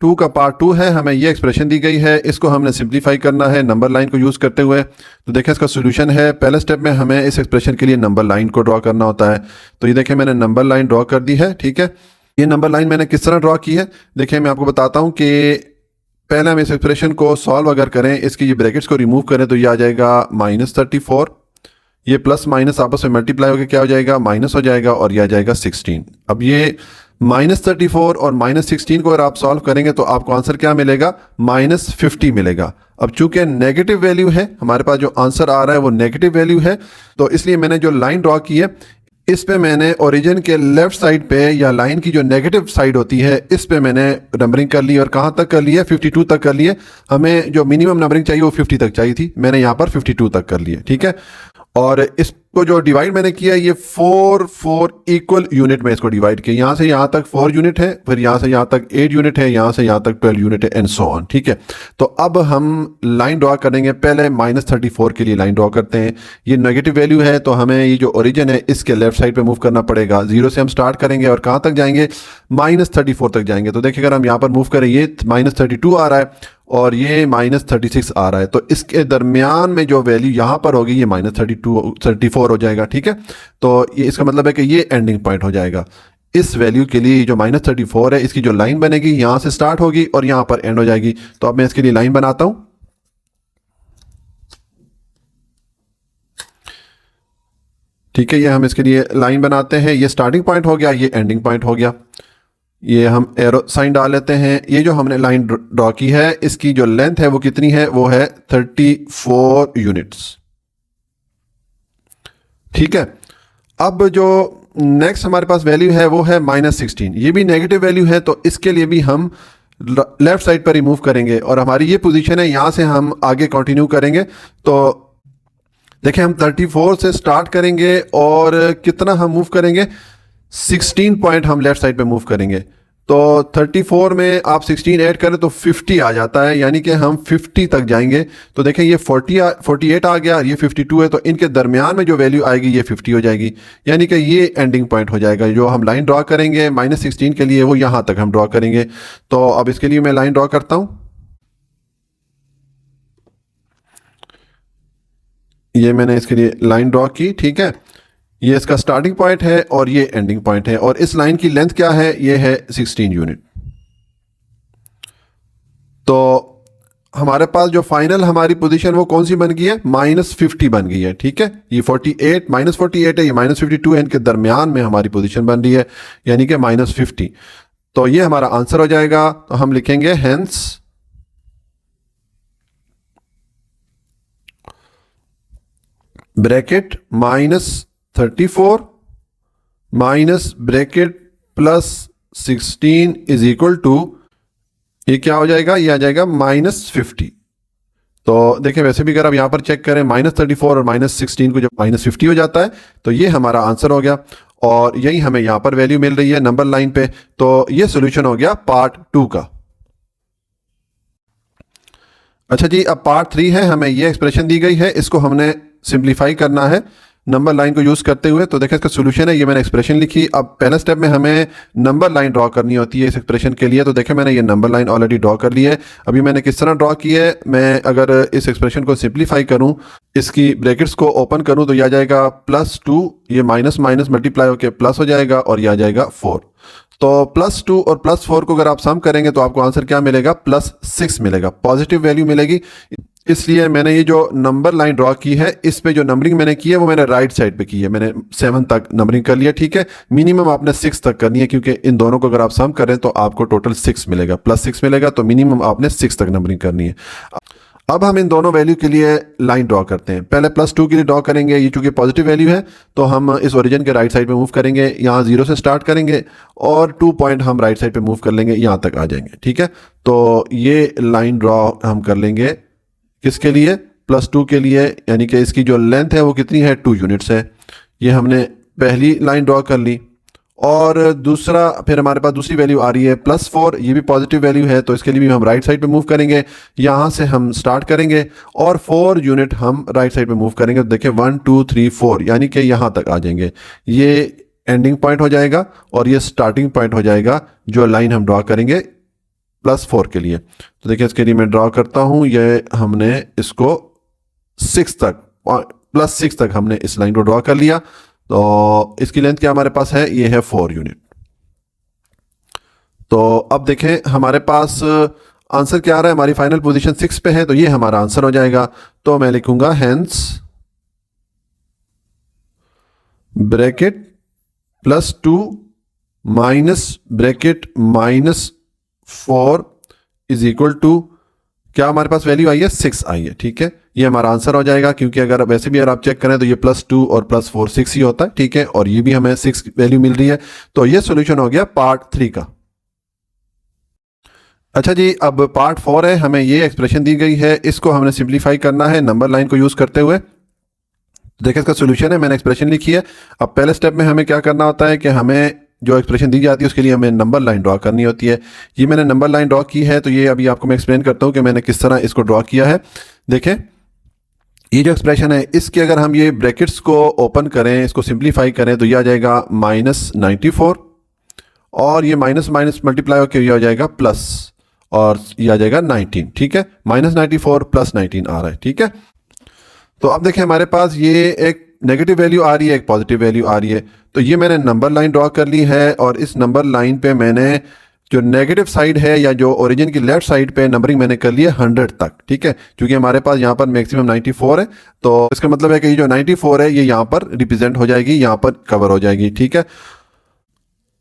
Speaker 1: 2 का पार्ट 2 है, हमें ये एक्सप्रेशन दी गई है, इसको हमने सिंप्लीफाई करना है नंबर लाइन को यूज़ करते हुए। तो देखें इसका सॉल्यूशन है, पहले स्टेप में हमें इस एक्सप्रेशन के लिए नंबर लाइन को ड्रॉ करना होता है। तो ये देखें मैंने नंबर लाइन ड्रॉ कर दी है, ठीक है। ये नंबर लाइन मैंने किस तरह ड्रॉ की है, देखिए मैं आपको बताता हूँ कि पहले हम इस एक्सप्रेशन को सॉल्व अगर करें, इसकी ये ब्रैकेट्स को रिमूव करें तो ये आ जाएगा -34, ये प्लस माइनस आपस में मल्टीप्लाई होकर क्या हो जाएगा, माइनस हो जाएगा, और ये आ जाएगा 16। अब ये -34 और -16 को अगर आप सॉल्व करेंगे तो आपको आंसर क्या मिलेगा, -50 मिलेगा। अब चूंकि नेगेटिव वैल्यू है, हमारे पास जो आंसर आ रहा है वो नेगेटिव वैल्यू है, तो इसलिए मैंने जो लाइन ड्रॉ की है इस पे मैंने ओरिजिन के लेफ्ट साइड पे, या लाइन की जो नेगेटिव साइड होती है, इस पे मैंने नंबरिंग कर ली। और कहाँ तक कर ली है, 52 तक कर लिए। हमें जो मिनिमम नंबरिंग चाहिए वो 50 तक चाहिए थी, मैंने यहाँ पर 52 तक कर लिए, ठीक है। और इसको जो डिवाइड मैंने किया, ये 4 इक्वल यूनिट में इसको डिवाइड किया। यहाँ से यहाँ तक 4 यूनिट है, फिर यहाँ से यहाँ तक 8 यूनिट है, यहाँ से यहाँ तक 12 यूनिट है, एंड सो ऑन, ठीक है। तो अब हम लाइन ड्रॉ करेंगे। पहले -34 के लिए लाइन ड्रॉ करते हैं। ये नेगेटिव वैल्यू है तो हमें ये जो ओरिजिन है इसके लेफ्ट साइड पे मूव करना पड़ेगा। 0 से हम स्टार्ट करेंगे और कहाँ तक जाएंगे, -34 तक जाएंगे। तो देखिए अगर हम यहाँ पर मूव करें, ये -32 आ रहा है और ये -36 आ रहा है, तो इसके दरमियान में जो वैल्यू यहाँ पर होगी ये -34 हो जाएगा, ठीक है। तो ये इसका मतलब है कि ये एंडिंग पॉइंट हो जाएगा। इस वैल्यू के लिए जो -34 है, इसकी जो लाइन बनेगी यहाँ से स्टार्ट होगी और यहाँ पर एंड हो जाएगी। तो अब मैं इसके लिए लाइन बनाता हूँ। ठीक है, ये हम इसके लिए लाइन बनाते हैं। ये स्टार्टिंग पॉइंट हो गया, ये एंडिंग पॉइंट हो गया। ये हम एरो साइन डाल लेते हैं। ये जो हमने लाइन ड्रॉ की है, इसकी जो लेंथ है वो कितनी है, वो है 34 यूनिट्स, ठीक है। अब जो नेक्स्ट हमारे पास वैल्यू है वो है -16। ये भी नेगेटिव वैल्यू है, तो इसके लिए भी हम लेफ्ट साइड पर रिमूव करेंगे और हमारी ये पोजीशन है, यहां से हम आगे कंटिन्यू करेंगे। तो देखिए हम 34 से स्टार्ट करेंगे और कितना हम मूव करेंगे, 16 पॉइंट हम लेफ्ट साइड पे मूव करेंगे। तो 34 में आप 16 ऐड करें तो 50 आ जाता है, यानी कि हम 50 तक जाएंगे। तो देखें ये 48 आ गया, ये 52 है, तो इनके दरमियान में जो वैल्यू आएगी ये 50 हो जाएगी, यानी कि ये एंडिंग पॉइंट हो जाएगा। जो हम लाइन ड्रॉ करेंगे -16 के लिए वो यहाँ तक हम ड्रॉ करेंगे। तो अब इसके लिए मैं लाइन ड्रॉ करता हूँ। ये मैंने इसके लिए लाइन ड्रॉ की, ठीक है। ये इसका स्टार्टिंग पॉइंट है और ये एंडिंग पॉइंट है, और इस लाइन की लेंथ क्या है, ये है 16 यूनिट। तो हमारे पास जो फाइनल हमारी पोजीशन वो कौन सी बन गई है, -50 बन गई है, ठीक है। ये 48 -48 है, ये -52 है, इनके दरमियान में हमारी पोजीशन बन रही है, यानी कि -50। तो ये हमारा आंसर हो जाएगा। तो हम लिखेंगे hence bracket -34 minus bracket +16 is equal to, ये क्या हो जाएगा, ये आ जाएगा -50। तो देखिए वैसे भी अगर आप यहाँ पर चेक करें, -34 और -16 को जब -50 हो जाता है तो ये हमारा आंसर हो गया, और यही हमें यहाँ पर वैल्यू मिल रही है नंबर लाइन पे। तो ये सोल्यूशन हो गया पार्ट 2 का। अच्छा जी, अब पार्ट 3 है। हमें ये एक्सप्रेशन दी गई है, इसको हमने सिंप्लीफाई करना है नंबर लाइन को यूज करते हुए। तो देखिए इसका सोल्यूशन है, ये मैंने एक्सप्रेशन लिखी। अब पहले स्टेप में हमें नंबर लाइन ड्रॉ करनी होती है इस एक्सप्रेशन के लिए। तो देखिए मैंने ये नंबर लाइन ऑलरेडी ड्रॉ कर ली है। अभी मैंने किस तरह ड्रॉ की है, मैं अगर इस एक्सप्रेशन को सिंप्लीफाई करूं, इसकी ब्रैकेट्स को ओपन करूं, तो यह आ जाएगा +2, ये माइनस माइनस मल्टीप्लाई होकर प्लस हो जाएगा, और यह आ जाएगा 4। तो +2 और +4 को अगर आप सम करेंगे तो आपको आंसर क्या मिलेगा, +6 मिलेगा, पॉजिटिव वैल्यू मिलेगी। इसलिए मैंने ये जो नंबर लाइन ड्रॉ की है, इस पे जो नंबरिंग मैंने की है वो मैंने राइट साइड पे की है। मैंने 7 तक नंबरिंग कर लिया, ठीक है। मिनिमम आपने 6 तक करनी है, क्योंकि इन दोनों को अगर आप सम करें तो आपको टोटल 6 मिलेगा, +6 मिलेगा। तो मिनिमम आपने 6 तक नंबरिंग करनी है। अब हम इन दोनों वैल्यू के लिए लाइन ड्रॉ करते हैं। पहले +2 के लिए ड्रॉ करेंगे। ये चूंकि पॉजिटिव वैल्यू है तो हम इस ओरिजिन के राइट साइड पे मूव करेंगे। यहाँ 0 से स्टार्ट करेंगे और 2 पॉइंट हम राइट साइड पे मूव कर लेंगे, यहाँ तक आ जाएंगे, ठीक है। तो ये लाइन ड्रॉ हम कर लेंगे किसके लिए, +2 के लिए, यानी कि इसकी जो लेंथ है वो कितनी है, 2 यूनिट्स है। ये हमने पहली लाइन ड्रॉ कर ली। और दूसरा, फिर हमारे पास दूसरी वैल्यू आ रही है +4, ये भी पॉजिटिव वैल्यू है, तो इसके लिए भी हम राइट साइड पे मूव करेंगे। यहाँ से हम स्टार्ट करेंगे और 4 यूनिट हम राइट साइड पे मूव करेंगे। तो देखिए 1 2 3 4, यानी कि यहाँ तक आ जाएंगे। ये एंडिंग पॉइंट हो जाएगा और ये स्टार्टिंग पॉइंट हो जाएगा जो लाइन हम ड्रॉ करेंगे +4 के लिए। तो देखिए इसके लिए मैं ड्रॉ करता हूँ। ये हमने इसको 6 तक, +6 तक हमने इस लाइन को ड्रॉ कर लिया। तो इसकी लेंथ क्या हमारे पास है, ये है 4 यूनिट। तो अब देखें हमारे पास आंसर क्या आ रहा है, हमारी फाइनल पोजीशन 6 पे है, तो ये हमारा आंसर हो जाएगा। तो मैं लिखूंगा hence bracket +2 minus bracket -4 is equal to, क्या हमारे पास वैल्यू आई है, 6 आई है। ठीक है, ये हमारा आंसर हो जाएगा, क्योंकि अगर वैसे भी अगर आप चेक करें तो ये +2 और +4 6 ही होता है। ठीक है, और ये भी हमें 6 वैल्यू मिल रही है। तो ये सॉल्यूशन हो गया पार्ट 3 का। अच्छा जी, अब पार्ट 4 है, हमें ये एक्सप्रेशन दी गई है, इसको हमने सिंप्लीफाई करना है नंबर लाइन को यूज करते हुए। देखिए इसका सोल्यूशन है, मैंने एक्सप्रेशन लिखी है। अब पहले स्टेप में हमें क्या करना होता है कि हमें जो एक्सप्रेशन दी जाती है उसके लिए हमें नंबर लाइन ड्रॉ करनी होती है। ये मैंने नंबर लाइन ड्रॉ की है, तो ये अभी आपको मैं एक्सप्लेन करता हूँ कि मैंने किस तरह इसको ड्रॉ किया है। देखें ये जो एक्सप्रेशन है, इसके अगर हम ये ब्रैकेट्स को ओपन करें, इसको सिंप्लीफाई करें, तो ये आ जाएगा -94 और ये माइनस माइनस मल्टीप्लाई होकर ये आ जाएगा प्लस, और ये आ जाएगा 19। ठीक है, -94 + 19 आ रहा है। ठीक है, तो अब देखें हमारे पास ये एक नेगेटिव वैल्यू आ रही है, एक पॉजिटिव वैल्यू आ रही है। तो ये मैंने नंबर लाइन ड्रॉ कर ली है, और इस नंबर लाइन पे मैंने जो नेगेटिव साइड है या जो ओरिजिन की लेफ्ट साइड पे नंबरिंग मैंने कर ली है 100 तक। ठीक है, क्योंकि हमारे पास यहाँ पर मैक्सिमम 94 है, तो इसका मतलब है कि ये जो 94 है ये यहाँ पर रिप्रेजेंट हो जाएगी, यहाँ पर कवर हो जाएगी। ठीक है,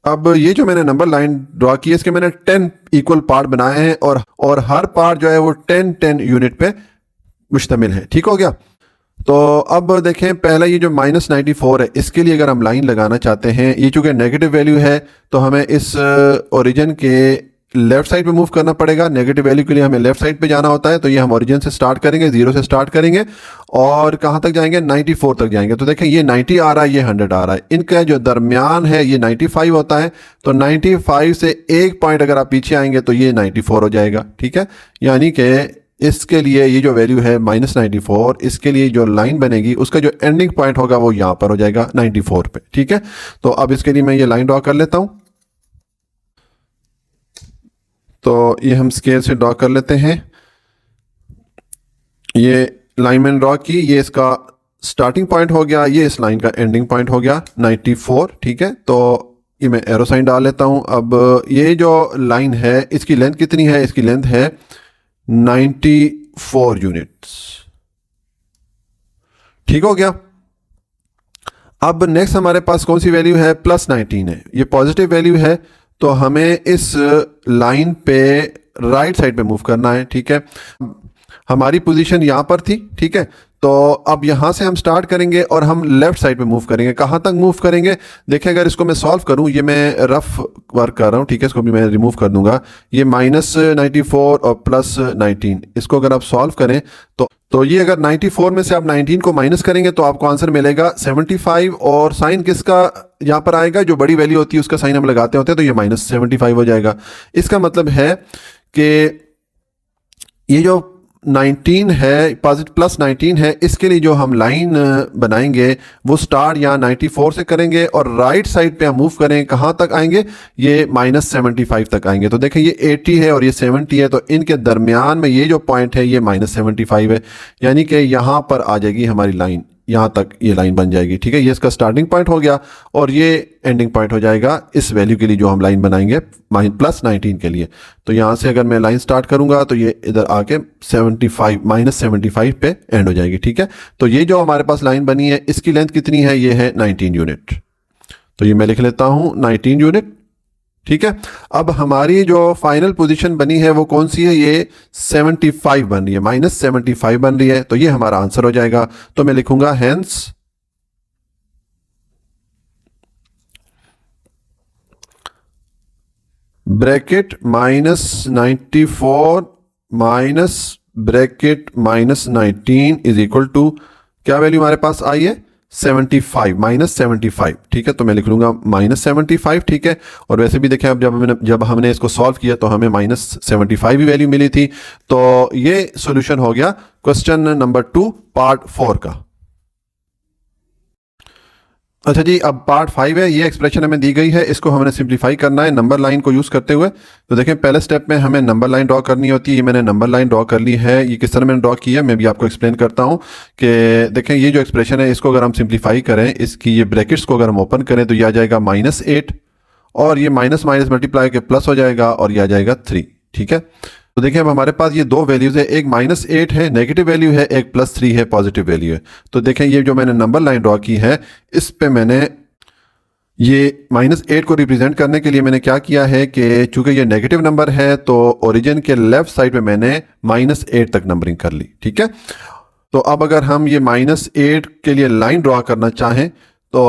Speaker 1: अब ये जो मैंने नंबर लाइन ड्रॉ की है, इसके मैंने 10 इक्वल पार्ट बनाए हैं, और हर पार्ट जो है वो 10 यूनिट पे मुश्तमिल है। ठीक हो गया। तो अब देखें पहला ये जो -94 है, इसके लिए अगर हम लाइन लगाना चाहते हैं, ये चूंकि नेगेटिव वैल्यू है तो हमें इस ओरिजिन के लेफ्ट साइड पे मूव करना पड़ेगा। नेगेटिव वैल्यू के लिए हमें लेफ्ट साइड पे जाना होता है, तो ये हम ओरिजिन से स्टार्ट करेंगे, 0 से स्टार्ट करेंगे और कहाँ तक जाएंगे, 94 तक जाएंगे। तो देखें ये 90 आ रहा है, ये 100 आ रहा है, इनका जो दरमियान है ये 95 होता है। तो 95 से एक पॉइंट अगर आप पीछे आएंगे तो ये 94 हो जाएगा। ठीक है, यानी कि इसके लिए ये जो वैल्यू है -94, इसके लिए जो लाइन बनेगी उसका जो एंडिंग पॉइंट होगा वो यहाँ पर हो जाएगा 94 पे। ठीक है, तो अब इसके लिए मैं ये लाइन ड्रॉ कर लेता हूँ। तो ये हम स्केल से ड्रॉ कर लेते हैं। ये लाइन मैंने ड्रॉ की, ये इसका स्टार्टिंग पॉइंट हो गया, ये इस लाइन का एंडिंग पॉइंट हो गया 94। ठीक है, तो ये मैं एरो साइन डाल लेता हूँ। अब ये जो लाइन है इसकी लेंथ कितनी है, इसकी लेंथ है 94 यूनिट्स। ठीक हो गया। अब नेक्स्ट हमारे पास कौन सी वैल्यू है, +19 है, ये पॉजिटिव वैल्यू है, तो हमें इस लाइन पे राइट साइड पे मूव करना है। ठीक है, हमारी पोजीशन यहाँ पर थी। ठीक है, तो अब यहाँ से हम स्टार्ट करेंगे और हम लेफ्ट साइड पे मूव करेंगे। कहाँ तक मूव करेंगे, देखिए अगर इसको मैं सॉल्व करूँ, ये मैं रफ वर्क कर रहा हूँ। ठीक है, इसको भी मैं रिमूव कर दूंगा। ये -94 और +19, इसको अगर आप सॉल्व करें तो ये अगर 94 में से आप 19 को माइनस करेंगे तो आपको आंसर मिलेगा 75, और साइन किसका यहाँ पर आएगा, जो बड़ी वैल्यू होती है उसका साइन हम लगाते होते हैं, तो ये -75 हो जाएगा। इसका मतलब है कि ये जो 19 है, +19 है, इसके लिए जो हम लाइन बनाएंगे वो स्टार्ट यहाँ 94 से करेंगे और राइट साइड पे हम मूव करें, कहाँ तक आएंगे, ये -75 तक आएंगे। तो देखें ये 80 है और ये 70 है, तो इनके दरमियान में ये जो पॉइंट है ये -75 है, यानी कि यहाँ पर आ जाएगी हमारी लाइन, यहाँ तक ये लाइन बन जाएगी। ठीक है, ये इसका स्टार्टिंग पॉइंट हो गया और ये एंडिंग पॉइंट हो जाएगा इस वैल्यू के लिए जो हम लाइन बनाएंगे +19 के लिए। तो यहाँ से अगर मैं लाइन स्टार्ट करूंगा तो ये इधर आके 75 -75 पे एंड हो जाएगी। ठीक है, तो ये जो हमारे पास लाइन बनी है इसकी लेंथ कितनी है, ये है 19 यूनिट। तो ये मैं लिख लेता हूँ 19 यूनिट। ठीक है, अब हमारी जो फाइनल पोजीशन बनी है वो कौन सी है, ये 75 बन रही है, -75 बन रही है, तो ये हमारा आंसर हो जाएगा। तो मैं लिखूंगा hence bracket -94 minus bracket -19 is equal to, क्या वैल्यू हमारे पास आई है, 75, -75। ठीक है, तो मैं लिख लूंगा -75। ठीक है, और वैसे भी देखें अब जब हमने इसको सॉल्व किया तो हमें -75 ही वैल्यू मिली थी। तो ये सॉल्यूशन हो गया क्वेश्चन नंबर 2 पार्ट 4 का। अच्छा जी, अब पार्ट 5 है, ये एक्सप्रेशन हमें दी गई है, इसको हमने सिंप्लीफाई करना है नंबर लाइन को यूज़ करते हुए। तो देखें पहले स्टेप में हमें नंबर लाइन ड्रॉ करनी होती है, ये मैंने नंबर लाइन ड्रॉ कर ली है। ये किस तरह मैंने ड्रॉ की है मैं भी आपको एक्सप्लेन करता हूँ कि देखें ये जो एक्सप्रेशन है इसको अगर हम सिंप्लीफाई करें, इसकी ये ब्रैकेट्स को अगर हम ओपन करें तो ये आ जाएगा -8, और ये माइनस माइनस मल्टीप्लाई के प्लस हो जाएगा और ये आ जाएगा 3। ठीक है, तो देखिए अब हमारे पास ये दो वैल्यूज है, एक -8 है नेगेटिव वैल्यू है, एक +3 है पॉजिटिव वैल्यू है। तो देखें ये जो मैंने नंबर लाइन ड्रॉ की है इस पे मैंने ये -8 को रिप्रेजेंट करने के लिए मैंने क्या किया है कि चूंकि ये नेगेटिव नंबर है तो ओरिजिन के लेफ्ट साइड पे मैंने -8 तक नंबरिंग कर ली। ठीक है, तो अब अगर हम ये -8 के लिए लाइन ड्रॉ करना चाहें तो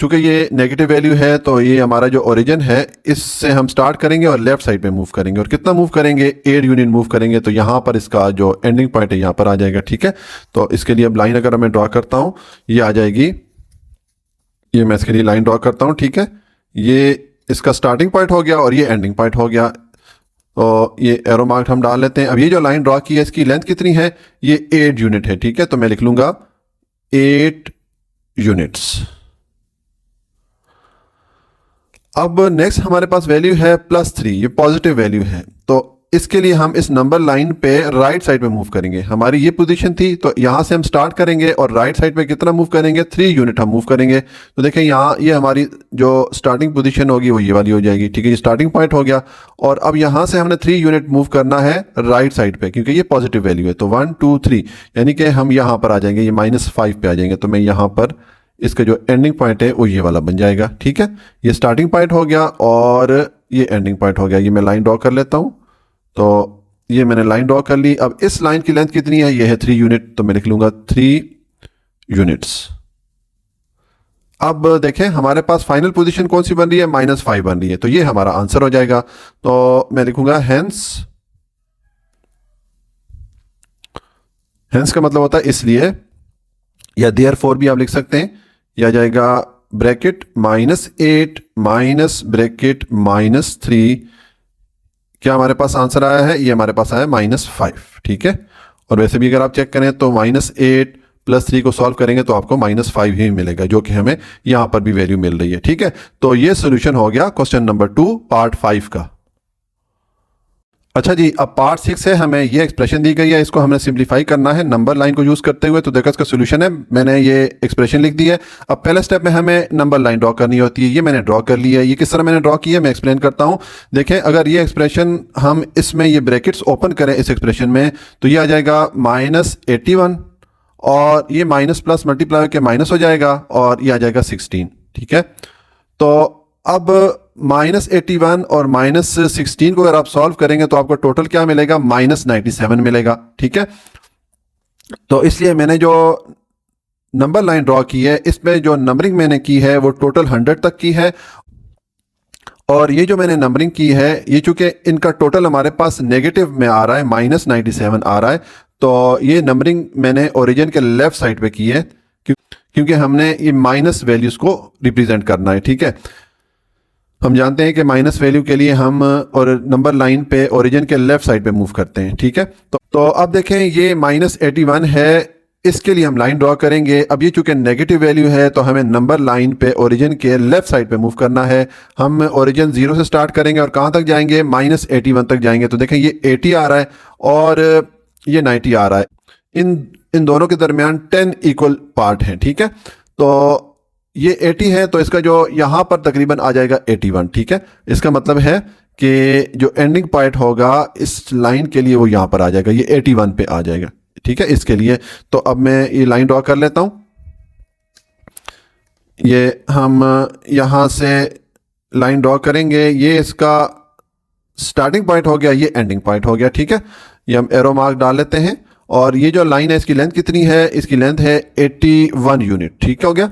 Speaker 1: चूंकि ये नेगेटिव वैल्यू है तो ये हमारा जो ओरिजिन है इससे हम स्टार्ट करेंगे और लेफ्ट साइड पे मूव करेंगे। और कितना मूव करेंगे? 8 यूनिट मूव करेंगे। तो यहाँ पर इसका जो एंडिंग पॉइंट है यहाँ पर आ जाएगा। ठीक है, तो इसके लिए अब लाइन अगर मैं ड्रॉ करता हूँ ये आ जाएगी, ये मैं इसके लिए लाइन ड्रॉ करता हूँ। ठीक है, ये इसका स्टार्टिंग पॉइंट हो गया और ये एंडिंग पॉइंट हो गया। तो ये एरो मार्क हम डाल लेते हैं। अब ये जो लाइन ड्रॉ की है इसकी लेंथ कितनी है? ये 8 यूनिट है। ठीक है, तो मैं लिख लूंगा 8 यूनिट्स। अब नेक्स्ट हमारे पास वैल्यू है +3, ये पॉजिटिव वैल्यू है। तो इसके लिए हम इस नंबर लाइन पे राइट साइड पे मूव करेंगे। हमारी ये पोजीशन थी तो यहां से हम स्टार्ट करेंगे और राइट साइड पे कितना मूव करेंगे? 3 यूनिट हम मूव करेंगे। तो देखें यहाँ ये हमारी जो स्टार्टिंग पोजीशन होगी वो ये वाली हो जाएगी। ठीक है, ये स्टार्टिंग पॉइंट हो गया और अब यहां से हमने 3 यूनिट मूव करना है राइट साइड पे क्योंकि ये पॉजिटिव वैल्यू है। तो 1 2 3 यानी कि हम यहाँ पर आ जाएंगे, ये -5 पे आ जाएंगे। तो मैं यहाँ पर इसका जो एंडिंग पॉइंट है वो ये वाला बन जाएगा। ठीक है, ये स्टार्टिंग पॉइंट हो गया और ये एंडिंग पॉइंट हो गया। ये मैं लाइन ड्रॉ कर लेता हूं। तो ये मैंने लाइन ड्रॉ कर ली। अब इस लाइन की लेंथ कितनी है? ये है 3 यूनिट। तो मैं लिख लूंगा 3 यूनिट्स। अब देखें हमारे पास फाइनल पोजीशन कौन सी बन रही है? -5 बन रही है। तो ये हमारा आंसर हो जाएगा। तो मैं लिखूंगा हेंस का मतलब होता है इसलिए, या देयरफॉर भी आप लिख सकते हैं। यह आ जाएगा ब्रैकेट -8 माइनस ब्रैकेट -3। क्या हमारे पास आंसर आया है? ये हमारे पास आया -5। ठीक है, और वैसे भी अगर आप चेक करें तो -8 + 3 को सॉल्व करेंगे तो आपको -5 ही मिलेगा, जो कि हमें यहां पर भी वैल्यू मिल रही है। ठीक है, तो ये सोल्यूशन हो गया क्वेश्चन नंबर 2 पार्ट 5 का। अच्छा जी, अब पार्ट 6 है, हमें ये एक्सप्रेशन दी गई है, इसको हमने सिंप्लीफाई करना है नंबर लाइन को यूज करते हुए। तो देखो इसका सोल्यूशन है, मैंने ये एक्सप्रेशन लिख दी है। अब पहले स्टेप में हमें नंबर लाइन ड्रॉ करनी होती है, ये मैंने ड्रॉ कर ली है। ये किस तरह मैंने ड्रॉ की है मैं एक्सप्लेन करता हूँ। देखें अगर ये एक्सप्रेशन हम इसमें ये ब्रैकेट्स ओपन करें इस एक्सप्रेशन में तो ये आ जाएगा -81 और ये माइनस प्लस मल्टीप्लाई के माइनस हो जाएगा और ये आ जाएगा 16। ठीक है, तो अब -81 और -16 को अगर आप सॉल्व करेंगे तो आपको टोटल क्या मिलेगा? -97 मिलेगा। ठीक है, तो इसलिए मैंने जो नंबर लाइन ड्रॉ की है इसमें जो नंबरिंग मैंने की है वो टोटल 100 तक की है। और ये जो मैंने नंबरिंग की है ये चूंकि इनका टोटल हमारे पास नेगेटिव में आ रहा है, -97 आ रहा है, तो ये नंबरिंग मैंने ओरिजिन के लेफ्ट साइड पे की है क्योंकि हमने ये माइनस वैल्यूज को रिप्रेजेंट करना है। ठीक है, हम जानते हैं कि माइनस वैल्यू के लिए हम और नंबर लाइन पे ओरिजिन के लेफ्ट साइड पे मूव करते हैं। ठीक है, तो अब देखें ये -81 है, इसके लिए हम लाइन ड्रॉ करेंगे। अब ये चूंकि नेगेटिव वैल्यू है तो हमें नंबर लाइन पे ओरिजिन के लेफ्ट साइड पे मूव करना है। हम ओरिजिन 0 से स्टार्ट करेंगे और कहाँ तक जाएंगे? -81 तक जाएंगे। तो देखें ये 80 आ रहा है और ये 90 आ रहा है। इन दोनों के दरमियान 10 इक्वल पार्ट हैं। ठीक है, तो ये 80 है तो इसका जो यहां पर तकरीबन आ जाएगा 81। ठीक है, इसका मतलब है कि जो एंडिंग पॉइंट होगा इस लाइन के लिए वो यहां पर आ जाएगा, ये 81 पे आ जाएगा। ठीक है, इसके लिए तो अब मैं ये लाइन ड्रॉ कर लेता हूं। ये हम यहां से लाइन ड्रॉ करेंगे, ये इसका स्टार्टिंग पॉइंट हो गया, ये एंडिंग पॉइंट हो गया। ठीक है, ये हम एरो मार्क डाल लेते हैं और ये जो लाइन है इसकी लेंथ कितनी है? इसकी लेंथ है 81 यूनिट। ठीक हो गया,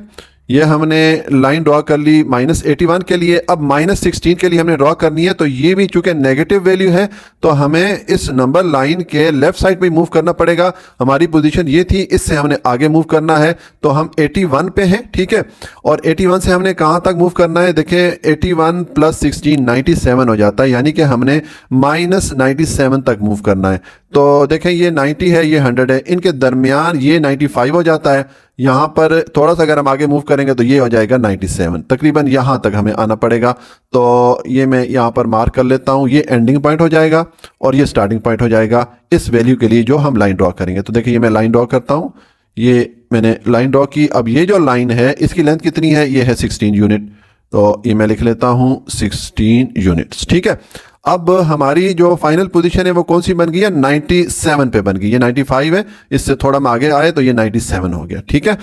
Speaker 1: ये हमने लाइन ड्रॉ कर ली -81 के लिए। अब -16 के लिए हमने ड्रॉ करनी है, तो ये भी चूंकि नेगेटिव वैल्यू है तो हमें इस नंबर लाइन के लेफ्ट साइड पे मूव करना पड़ेगा। हमारी पोजीशन ये थी, इससे हमने आगे मूव करना है, तो हम 81 पे हैं। ठीक है, और 81 से हमने कहाँ तक मूव करना है? देखें 81 + 16 97 हो जाता है, यानी कि हमने -97 तक मूव करना है। तो देखें ये 90 है, ये 100 है, इनके दरमियान ये 95 हो जाता है। यहाँ पर थोड़ा सा अगर हम आगे मूव करेंगे तो ये हो जाएगा 97, तकरीबन यहाँ तक हमें आना पड़ेगा। तो ये मैं यहाँ पर मार्क कर लेता हूँ, ये एंडिंग पॉइंट हो जाएगा और ये स्टार्टिंग पॉइंट हो जाएगा इस वैल्यू के लिए जो हम लाइन ड्रॉ करेंगे। तो देखिए ये मैं लाइन ड्रॉ करता हूँ, ये मैंने लाइन ड्रॉ की। अब ये जो लाइन है इसकी लेंथ कितनी है? ये है 16 यूनिट। तो ये मैं लिख लेता हूं 16 यूनिट्स। ठीक है, अब हमारी जो फाइनल पोजीशन है वो कौन सी बन गई है, 97 पे बन गई। ये 95 है, इससे थोड़ा हम आगे आए तो ये 97 हो गया। ठीक है,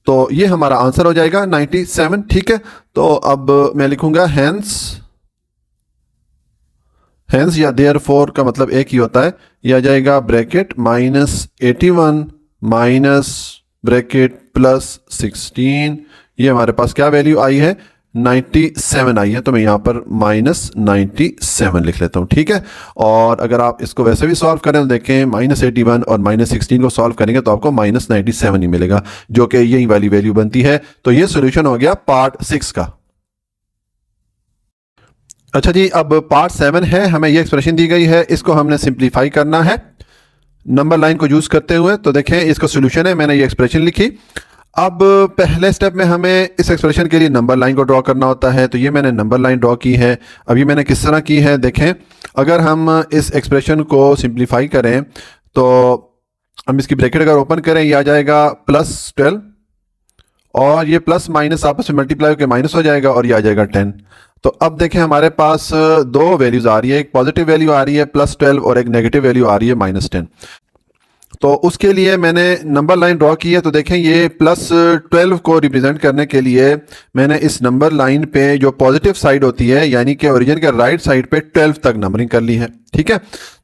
Speaker 1: तो ये हमारा आंसर हो जाएगा 97। ठीक है, तो अब मैं लिखूंगा हैंस या देयरफॉर का मतलब एक ही होता है। ये आ जाएगा ब्रैकेट -81 माइनस ब्रैकेट +16। ये हमारे पास क्या वैल्यू आई है, 97 आई है, तो मैं यहाँ पर -97 लिख लेता हूँ। ठीक है, और अगर आप इसको वैसे भी सॉल्व करें तो देखें -81 और -16 को सॉल्व करेंगे तो आपको -97 ही मिलेगा, जो कि यही वाली वैल्यू बनती है। तो ये सोल्यूशन हो गया पार्ट 6 का। अच्छा जी, अब पार्ट 7 है, हमें ये एक्सप्रेशन दी गई है, इसको हमने सिंप्लीफाई करना है नंबर लाइन को यूज करते हुए। तो देखें इसका सोल्यूशन है, मैंने ये एक्सप्रेशन लिखी। अब पहले स्टेप में हमें इस एक्सप्रेशन के लिए नंबर लाइन को ड्रॉ करना होता है, तो ये मैंने नंबर लाइन ड्रॉ की है। अब ये मैंने किस तरह की है देखें, अगर हम इस एक्सप्रेशन को सिंप्लीफाई करें तो हम इसकी ब्रैकेट अगर ओपन करें, ये आ जाएगा +12 और ये प्लस माइनस आपस में मल्टीप्लाई होकर माइनस हो जाएगा और ये आ जाएगा 10। तो अब देखें हमारे पास दो वैल्यूज आ रही है, एक पॉजिटिव वैल्यू आ रही है +12 और एक नेगेटिव वैल्यू आ रही है -10। तो उसके लिए मैंने नंबर लाइन ड्रॉ की है। तो देखें ये +12 को रिप्रेजेंट करने के लिए मैंने इस नंबर लाइन पे जो पॉजिटिव साइड होती है यानी कि ओरिजिन के राइट साइड पे 12 तक नंबरिंग कर ली है। ठीक है,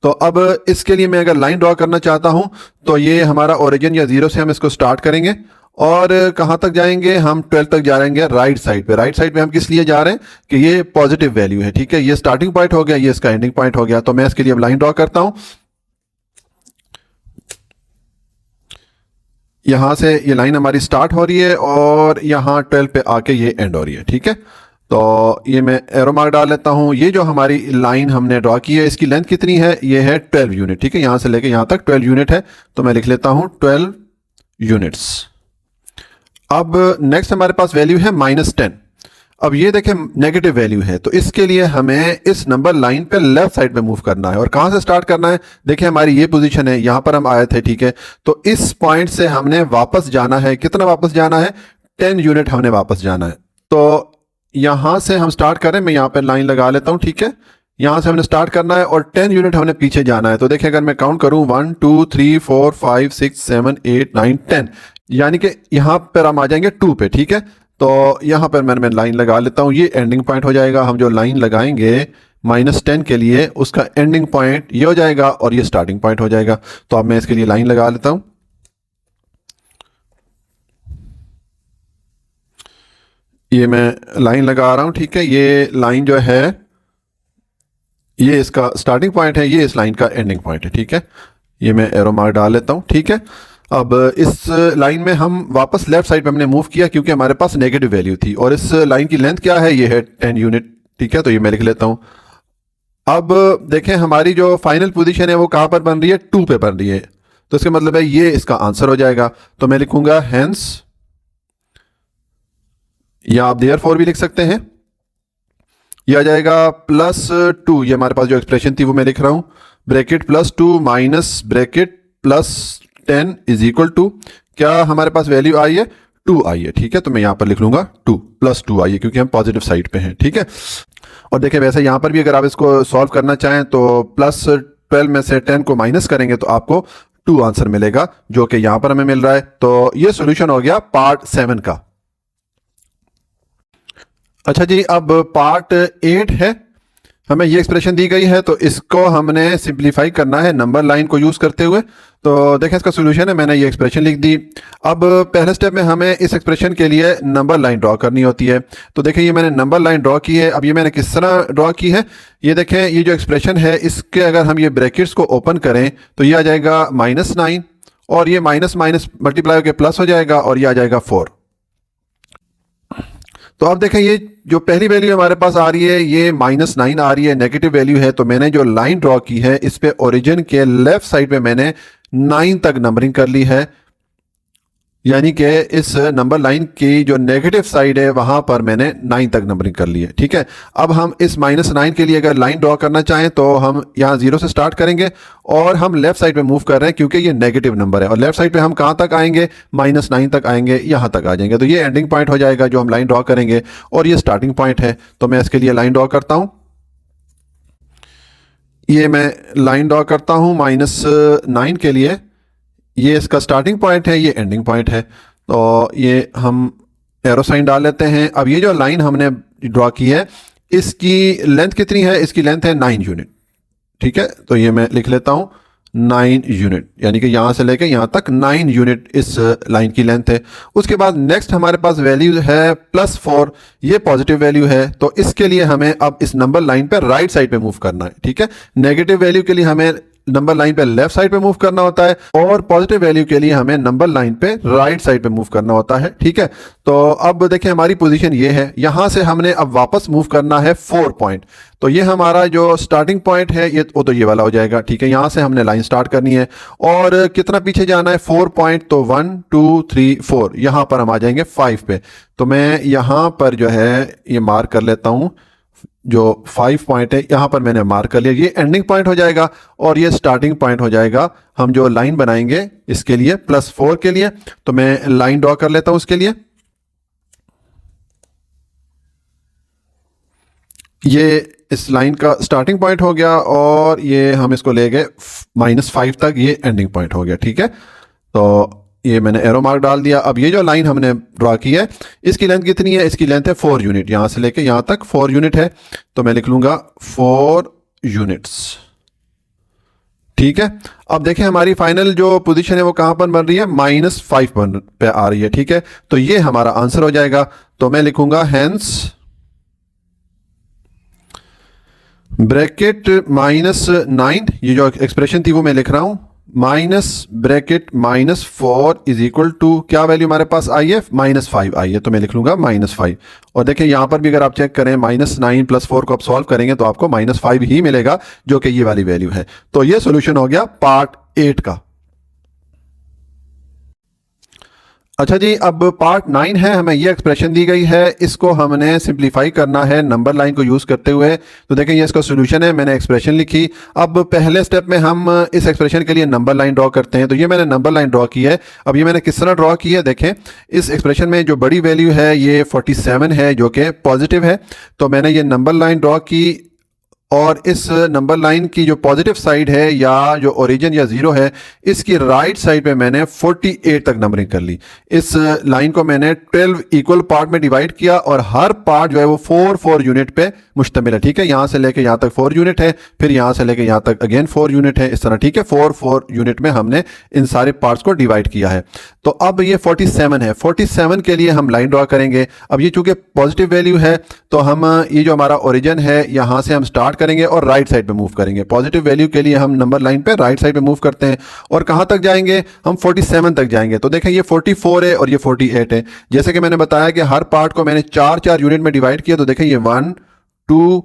Speaker 1: तो अब इसके लिए मैं अगर लाइन ड्रॉ करना चाहता हूं तो ये हमारा ओरिजिन या 0 से हम इसको स्टार्ट करेंगे और कहां तक जाएंगे, हम 12 तक जाएंगे राइट साइड पे। राइट साइड पे हम किस लिए जा रहे हैं कि ये पॉजिटिव वैल्यू है। ठीक है, ये स्टार्टिंग पॉइंट हो गया, ये इसका एंडिंग पॉइंट हो गया। तो मैं इसके लिए अब लाइन ड्रॉ करता हूं। यहां से ये लाइन हमारी स्टार्ट हो रही है और यहां 12 पे आके ये एंड हो रही है। ठीक है, तो ये मैं एरो मार्क डाल लेता हूं। ये जो हमारी लाइन हमने ड्रॉ की है इसकी लेंथ कितनी है, ये है 12 यूनिट। ठीक है, यहां से लेके यहां तक 12 यूनिट है, तो मैं लिख लेता हूं 12 यूनिट्स। अब नेक्स्ट हमारे पास वैल्यू है -10। अब ये देखें नेगेटिव वैल्यू है, तो इसके लिए हमें इस नंबर लाइन पे लेफ्ट साइड पे मूव करना है। और कहां से स्टार्ट करना है, देखिए हमारी ये पोजीशन है, यहां पर हम आए थे। ठीक है, तो इस पॉइंट से हमने वापस जाना है। कितना वापस जाना है, 10 यूनिट हमने वापस जाना है। तो यहां से हम स्टार्ट करें, मैं यहां पर लाइन लगा लेता हूं। ठीक है, यहां से हमने स्टार्ट करना है और 10 यूनिट हमने पीछे जाना है। तो देखिए अगर मैं काउंट करूं 1 2 3 4 5 6 7 8 9 10, यानी कि यहां पर हम आ जाएंगे 2 पे। ठीक है, तो यहां पर मैं लाइन लगा लेता हूं, ये एंडिंग पॉइंट हो जाएगा। हम जो लाइन लगाएंगे -10 के लिए उसका एंडिंग पॉइंट ये हो जाएगा और ये स्टार्टिंग पॉइंट हो जाएगा। तो अब मैं इसके लिए लाइन लगा लेता हूं। ये मैं लाइन लगा रहा हूं। ठीक है, ये लाइन जो है ये इसका स्टार्टिंग पॉइंट है, ये इस लाइन का एंडिंग पॉइंट है। ठीक है, ये मैं एरो मार्क डाल लेता हूं। ठीक है, अब इस लाइन में हम वापस लेफ्ट साइड पे हमने मूव किया क्योंकि हमारे पास नेगेटिव वैल्यू थी और इस लाइन की लेंथ क्या है, ये है 10 यूनिट। ठीक है, तो ये मैं लिख लेता हूं। अब देखें हमारी जो फाइनल पोजीशन है वो कहां पर बन रही है, 2 पे बन रही है। तो इसका मतलब है ये इसका आंसर हो जाएगा। तो मैं लिखूंगा हेंस, या आप देयरफॉर भी लिख सकते हैं। ये आ जाएगा +2, ये हमारे पास जो एक्सप्रेशन थी वो मैं लिख रहा हूं, bracket +2 minus bracket +10 is equal to, क्या हमारे पास वैल्यू आई है, 2 आई है। ठीक है, तो मैं यहां पर लिख लूंगा 2 +2 आई है क्योंकि हम पॉजिटिव साइड पे हैं। ठीक है, और देखिए वैसे यहां पर भी अगर आप इसको सॉल्व करना चाहें तो +12 में से 10 को माइनस करेंगे तो आपको 2 आंसर मिलेगा, जो कि यहां पर हमें मिल रहा है। तो ये सोल्यूशन हो गया पार्ट 7 का। अच्छा जी, अब पार्ट 8 है, हमें ये एक्सप्रेशन दी गई है तो इसको हमने सिंप्लीफाई करना है नंबर लाइन को यूज करते हुए। तो देखें इसका सोल्यूशन है, मैंने ये एक्सप्रेशन लिख दी। अब पहले स्टेप में हमें इस एक्सप्रेशन के लिए नंबर लाइन ड्रॉ करनी होती है। तो देखें ये मैंने नंबर लाइन ड्रॉ की है। अब ये मैंने किस तरह ड्रॉ की है, ये देखें ये जो एक्सप्रेशन है इसके अगर हम ये ब्रैकेट्स को ओपन करें तो ये आ जाएगा -9 और ये माइनस माइनस मल्टीप्लाई होकर प्लस हो जाएगा और ये आ जाएगा 4। तो अब देखें ये जो पहली वैल्यू हमारे पास आ रही है ये -9 आ रही है, नेगेटिव वैल्यू है। तो मैंने जो लाइन ड्रॉ की है इस पे ओरिजिन के लेफ्ट साइड पे मैंने 9 तक नंबरिंग कर ली है। यानी कि इस नंबर लाइन की जो नेगेटिव साइड है वहां पर मैंने 9 तक नंबरिंग कर ली है। ठीक है, अब हम इस -9 के लिए अगर लाइन ड्रॉ करना चाहें तो हम यहाँ 0 से स्टार्ट करेंगे और हम लेफ्ट साइड पे मूव कर रहे हैं क्योंकि ये नेगेटिव नंबर है, और लेफ्ट साइड पे हम कहाँ तक आएंगे, -9 तक आएंगे, यहाँ तक आ जाएंगे। तो ये एंडिंग पॉइंट हो जाएगा जो हम लाइन ड्रॉ करेंगे, और ये स्टार्टिंग पॉइंट है। तो मैं इसके लिए लाइन ड्रॉ करता हूँ। ये मैं लाइन ड्रॉ करता हूँ -9 के लिए। ये इसका स्टार्टिंग पॉइंट है, ये एंडिंग पॉइंट है। तो ये हम एरो साइन डाल लेते हैं। अब ये जो लाइन हमने ड्रॉ की है इसकी लेंथ कितनी है, इसकी लेंथ है 9 यूनिट। ठीक है, तो ये मैं लिख लेता हूँ 9 यूनिट, यानी कि यहाँ से लेके यहाँ तक 9 यूनिट इस लाइन की लेंथ है। उसके बाद नेक्स्ट हमारे पास वैल्यू है +4, ये पॉजिटिव वैल्यू है। तो इसके लिए हमें अब इस नंबर लाइन पे राइट साइड पे मूव करना है। ठीक है, नेगेटिव वैल्यू के लिए हमें नंबर लाइन पे लेफ्ट साइड पे मूव करना होता है, और पॉजिटिव वैल्यू के लिए हमें नंबर लाइन पे राइट साइड पे मूव करना होता है। ठीक है, तो अब देखिए हमारी पोजीशन ये है, यहां से हमने अब वापस मूव करना है 4 पॉइंट। तो ये हमारा जो स्टार्टिंग पॉइंट है ये तो ये वाला हो जाएगा। ठीक है, यहां से हमने लाइन स्टार्ट करनी है, और कितना पीछे जाना है, 4 पॉइंट। तो 1 2 3 4, यहां पर हम आ जाएंगे 5 पे। तो मैं यहां पर जो है ये मार्क कर लेता हूं, जो 5 पॉइंट है यहां पर मैंने मार्क कर लिया। ये एंडिंग पॉइंट हो जाएगा और ये स्टार्टिंग पॉइंट हो जाएगा। हम जो लाइन बनाएंगे इसके लिए +4 के लिए, तो मैं लाइन ड्रॉ कर लेता हूं उसके लिए। ये इस लाइन का स्टार्टिंग पॉइंट हो गया, और ये हम इसको ले गए -5 तक, ये एंडिंग पॉइंट हो गया। ठीक है, तो ये मैंने एरो मार्क डाल दिया। अब ये जो लाइन हमने ड्रॉ की है इसकी लेंथ कितनी है, इसकी लेंथ है 4 यूनिट, यहां से लेके यहां तक 4 यूनिट है। तो मैं लिख लूंगा 4 यूनिट्स। ठीक है, अब देखें हमारी फाइनल जो पोजीशन है वो कहां पर बन रही है, -5 पे आ रही है। ठीक है, तो ये हमारा आंसर हो जाएगा। तो मैं लिखूंगा हेंस ब्रैकेट -9, ये जो एक्सप्रेशन थी वो मैं लिख रहा हूं, -4 इज इक्वल टू क्या वैल्यू हमारे पास आई है, -5 आई है। तो मैं लिख लूंगा -5। और देखिए यहां पर भी अगर आप चेक करें -9 +4 को आप सॉल्व करेंगे तो आपको -5 ही मिलेगा, जो कि ये वाली वैल्यू है। तो ये सोल्यूशन हो गया पार्ट 8 का। अच्छा जी, अब पार्ट 9 है, हमें ये एक्सप्रेशन दी गई है, इसको हमने सिंप्लीफाई करना है नंबर लाइन को यूज करते हुए। तो देखें ये इसका सोल्यूशन है, मैंने एक्सप्रेशन लिखी। अब पहले स्टेप में हम इस एक्सप्रेशन के लिए नंबर लाइन ड्रॉ करते हैं। तो ये मैंने नंबर लाइन ड्रॉ की है। अब ये मैंने किस तरह ड्रॉ की है, देखें इस एक्सप्रेशन में जो बड़ी वैल्यू है ये 47 है, जो कि पॉजिटिव है। तो मैंने ये नंबर लाइन ड्रॉ की, और इस नंबर लाइन की जो पॉजिटिव साइड है या जो ओरिजिन या 0 है, इसकी राइट साइड पे मैंने 48 तक नंबरिंग कर ली। इस लाइन को मैंने 12 इक्वल पार्ट में डिवाइड किया, और हर पार्ट जो है वो 4 यूनिट पे मुश्तमिल है। ठीक है, यहां से लेके यहां तक 4 यूनिट है, फिर यहां से लेके यहां तक अगेन 4 यूनिट है, इस तरह। ठीक है, 4 यूनिट में हमने इन सारे पार्ट्स को डिवाइड किया है। तो अब ये 47 है, 47 के लिए हम लाइन ड्रॉ करेंगे। अब ये चूंकि पॉजिटिव वैल्यू है तो हम ये जो हमारा ओरिजिन है यहां से हम स्टार्ट करेंगे और राइट साइड पे मूव करेंगे। पॉजिटिव वैल्यू के लिए हम नंबर लाइन पे राइट साइड पे मूव करते हैं, और कहां तक जाएंगे, हम 47 तक जाएंगे। तो देखें ये 44 है और ये 48 है। जैसे कि मैंने बताया कि हर पार्ट को मैंने 4 यूनिट में डिवाइड किया। तो देखें ये 1 2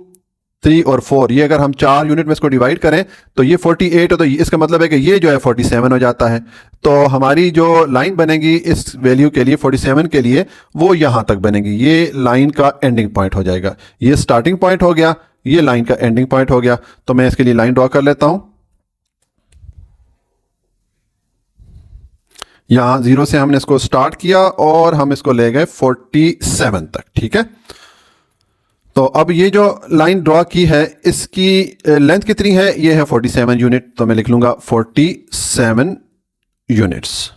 Speaker 1: 3 और 4, ये अगर हम 4 यूनिट में इसको डिवाइड करें तो ये 48 है। तो इसका मतलब है कि ये जो है 47 हो जाता है। तो हमारी जो लाइन बनेगी इस वैल्यू के लिए 47 के लिए, वो यहां तक बनेगी। ये लाइन का एंडिंग पॉइंट हो जाएगा। ये स्टार्टिंग पॉइंट हो गया, ये लाइन का एंडिंग पॉइंट हो गया। तो मैं इसके लिए लाइन ड्रॉ कर लेता हूं। यहां 0 से हमने इसको स्टार्ट किया और हम इसको ले गए 47 तक। ठीक है, तो अब ये जो लाइन ड्रॉ की है इसकी लेंथ कितनी है, ये है 47 यूनिट। तो मैं लिख लूंगा 47 यूनिट्स।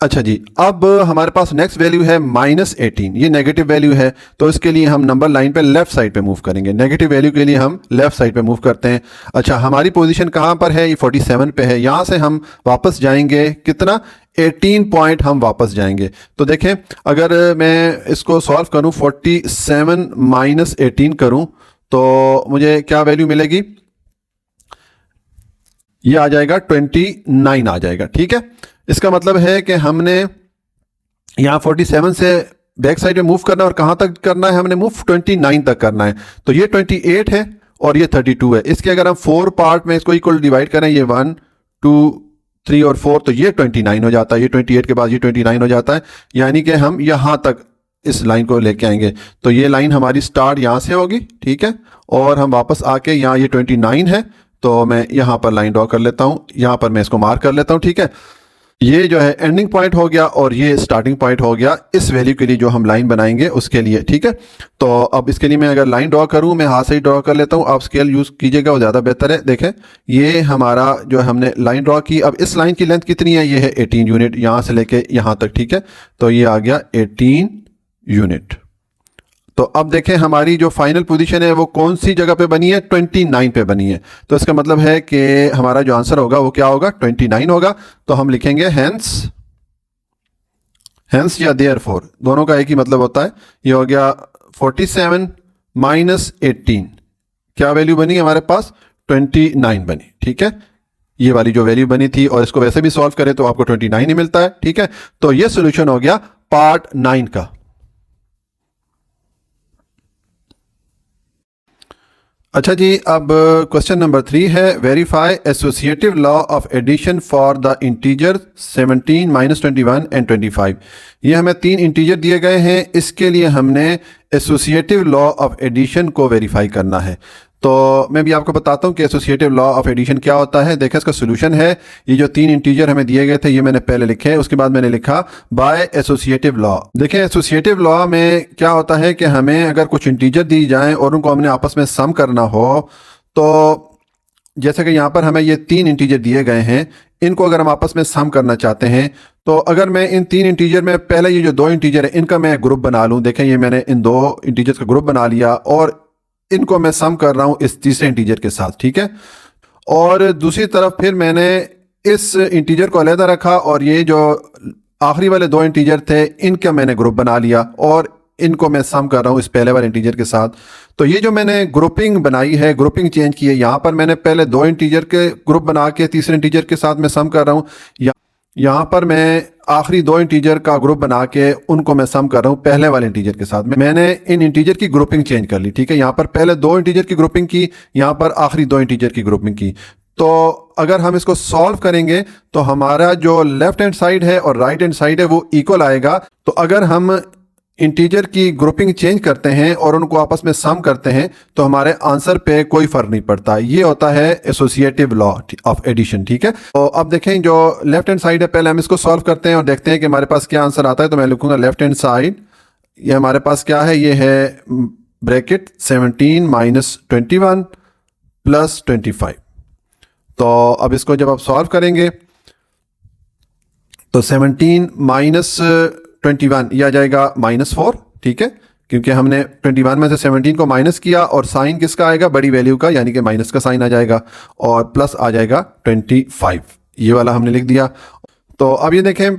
Speaker 1: अच्छा जी, अब हमारे पास नेक्स्ट वैल्यू है -18, ये नेगेटिव वैल्यू है। तो इसके लिए हम नंबर लाइन पे लेफ्ट साइड पे मूव करेंगे। नेगेटिव वैल्यू के लिए हम लेफ्ट साइड पे मूव करते हैं। अच्छा, हमारी पोजीशन कहाँ पर है, ये 47 पे है। यहाँ से हम वापस जाएंगे कितना, 18 पॉइंट हम वापस जाएंगे। तो देखें अगर मैं इसको सॉल्व करूं, 47 - 18 करूं तो मुझे क्या वैल्यू मिलेगी, ये आ जाएगा 29 आ जाएगा। ठीक है, इसका मतलब है कि हमने यहाँ 47 से बैक साइड में मूव करना है, और कहाँ तक करना है, हमने मूव 29 तक करना है। तो ये 28 है और ये 32 है। इसके अगर हम 4 पार्ट में इसको इक्वल डिवाइड करें, ये 1 2 3 और 4, तो ये 29 हो जाता है, ये 28 के बाद ये 29 हो जाता है, यानी कि हम यहाँ तक इस लाइन को लेके आएंगे। तो ये लाइन हमारी स्टार्ट यहाँ से होगी, ठीक है, और हम वापस आके यहाँ ये 29 है, तो मैं यहाँ पर लाइन ड्रॉ कर लेता हूँ, यहाँ पर मैं इसको मार्क कर लेता हूँ, ठीक है। ये जो है एंडिंग पॉइंट हो गया और ये स्टार्टिंग पॉइंट हो गया इस वैल्यू के लिए जो हम लाइन बनाएंगे उसके लिए, ठीक है। तो अब इसके लिए मैं अगर लाइन ड्रॉ करूं, मैं हाथ से ही ड्रॉ कर लेता हूं, आप स्केल यूज़ कीजिएगा, वो ज़्यादा बेहतर है। देखें, ये हमारा जो हमने लाइन ड्रॉ की, अब इस लाइन की लेंथ कितनी है, ये है 18 यूनिट, यहाँ से लेके यहाँ तक, ठीक है। तो ये आ गया 18 यूनिट। तो अब देखें हमारी जो फाइनल पोजीशन है वो कौन सी जगह पे बनी है, 29 पे बनी है। तो इसका मतलब है कि हमारा जो आंसर होगा वो क्या होगा, 29 होगा। तो हम लिखेंगे हेंस या देयरफॉर, दोनों का एक ही मतलब होता है। ये हो गया 47 माइनस 18, क्या वैल्यू बनी हमारे पास, 29 बनी, ठीक है। ये वाली जो वैल्यू बनी थी, और इसको वैसे भी सॉल्व करें तो आपको 29 ही मिलता है, ठीक है। तो ये सोल्यूशन हो गया पार्ट 9 का। अच्छा जी, अब क्वेश्चन नंबर 3 है, verify associative law of addition for the integer 17 minus 21 and 25। ये हमें 3 इंटीजर दिए गए हैं, इसके लिए हमने एसोसिएटिव लॉ ऑफ एडिशन को वेरीफाई करना है। तो मैं भी आपको बताता हूँ कि एसोसिएटिव लॉ ऑफ एडिशन क्या होता है। देखिए इसका सोल्यूशन है, ये जो 3 इंटीजर हमें दिए गए थे ये मैंने पहले लिखे हैं, उसके बाद मैंने लिखा बाय एसोसिएटिव लॉ। देखिए एसोसिएटिव लॉ में क्या होता है कि हमें अगर कुछ इंटीजर दी जाएं और उनको हमने आपस में सम करना हो, तो जैसे कि यहाँ पर हमें ये 3 इंटीजर दिए गए हैं, इनको अगर हम आपस में सम करना चाहते हैं, तो अगर मैं इन 3 इंटीजर में पहले ये जो 2 इंटीजर है इनका मैं ग्रुप बना लूँ। देखें ये मैंने इन 2 इंटीजर्स का ग्रुप बना लिया और इनको मैं सम कर रहा हूं इस तीसरे इंटीजर के साथ, ठीक है। और दूसरी तरफ फिर मैंने इस इंटीजर को अलग रखा और ये जो आखिरी वाले 2 इंटीजर थे इनका मैंने ग्रुप बना लिया और इनको मैं सम कर रहा हूं इस पहले वाले इंटीजर के साथ। तो ये जो मैंने ग्रुपिंग बनाई है, ग्रुपिंग चेंज की है, यहाँ पर मैंने पहले 2 इंटीजर के ग्रुप बना के तीसरे इंटीजर के साथ मैं सम कर रहा हूँ, यहाँ पर मैं आखिरी 2 इंटीजर का ग्रुप बना के उनको मैं सम कर रहा हूँ पहले वाले इंटीजर के साथ। मैंने इन इंटीजर की ग्रुपिंग चेंज कर ली, ठीक है। यहाँ पर पहले 2 इंटीजर की ग्रुपिंग की, यहाँ पर आखिरी 2 इंटीजर की ग्रुपिंग की। तो अगर हम इसको सॉल्व करेंगे तो हमारा जो लेफ्ट हैंड साइड है और राइट हैंड साइड है वो इक्वल आएगा। तो अगर हम इंटीजर की ग्रुपिंग चेंज करते हैं और उनको आपस में सम करते हैं तो हमारे आंसर पे कोई फर्क नहीं पड़ता। ये होता है एसोसिएटिव लॉ ऑफ एडिशन, ठीक है। तो अब देखें जो लेफ्ट हैंड साइड है, पहले हम इसको सॉल्व करते हैं और देखते हैं कि हमारे पास क्या आंसर आता है। तो मैं लिखूंगा लेफ्ट हैंड साइड, ये हमारे पास क्या है, ये है ब्रैकेट 17 माइनस 21 प्लस 25। तो अब इसको जब आप सॉल्व करेंगे तो 17 माइनस 21 ये आ जाएगा -4, ठीक है, क्योंकि हमने 21 में से 17 को माइनस किया और साइन किसका आएगा, बड़ी वैल्यू का, यानी कि माइनस का साइन आ जाएगा और प्लस आ जाएगा 25, ये वाला हमने लिख दिया। तो अब ये देखें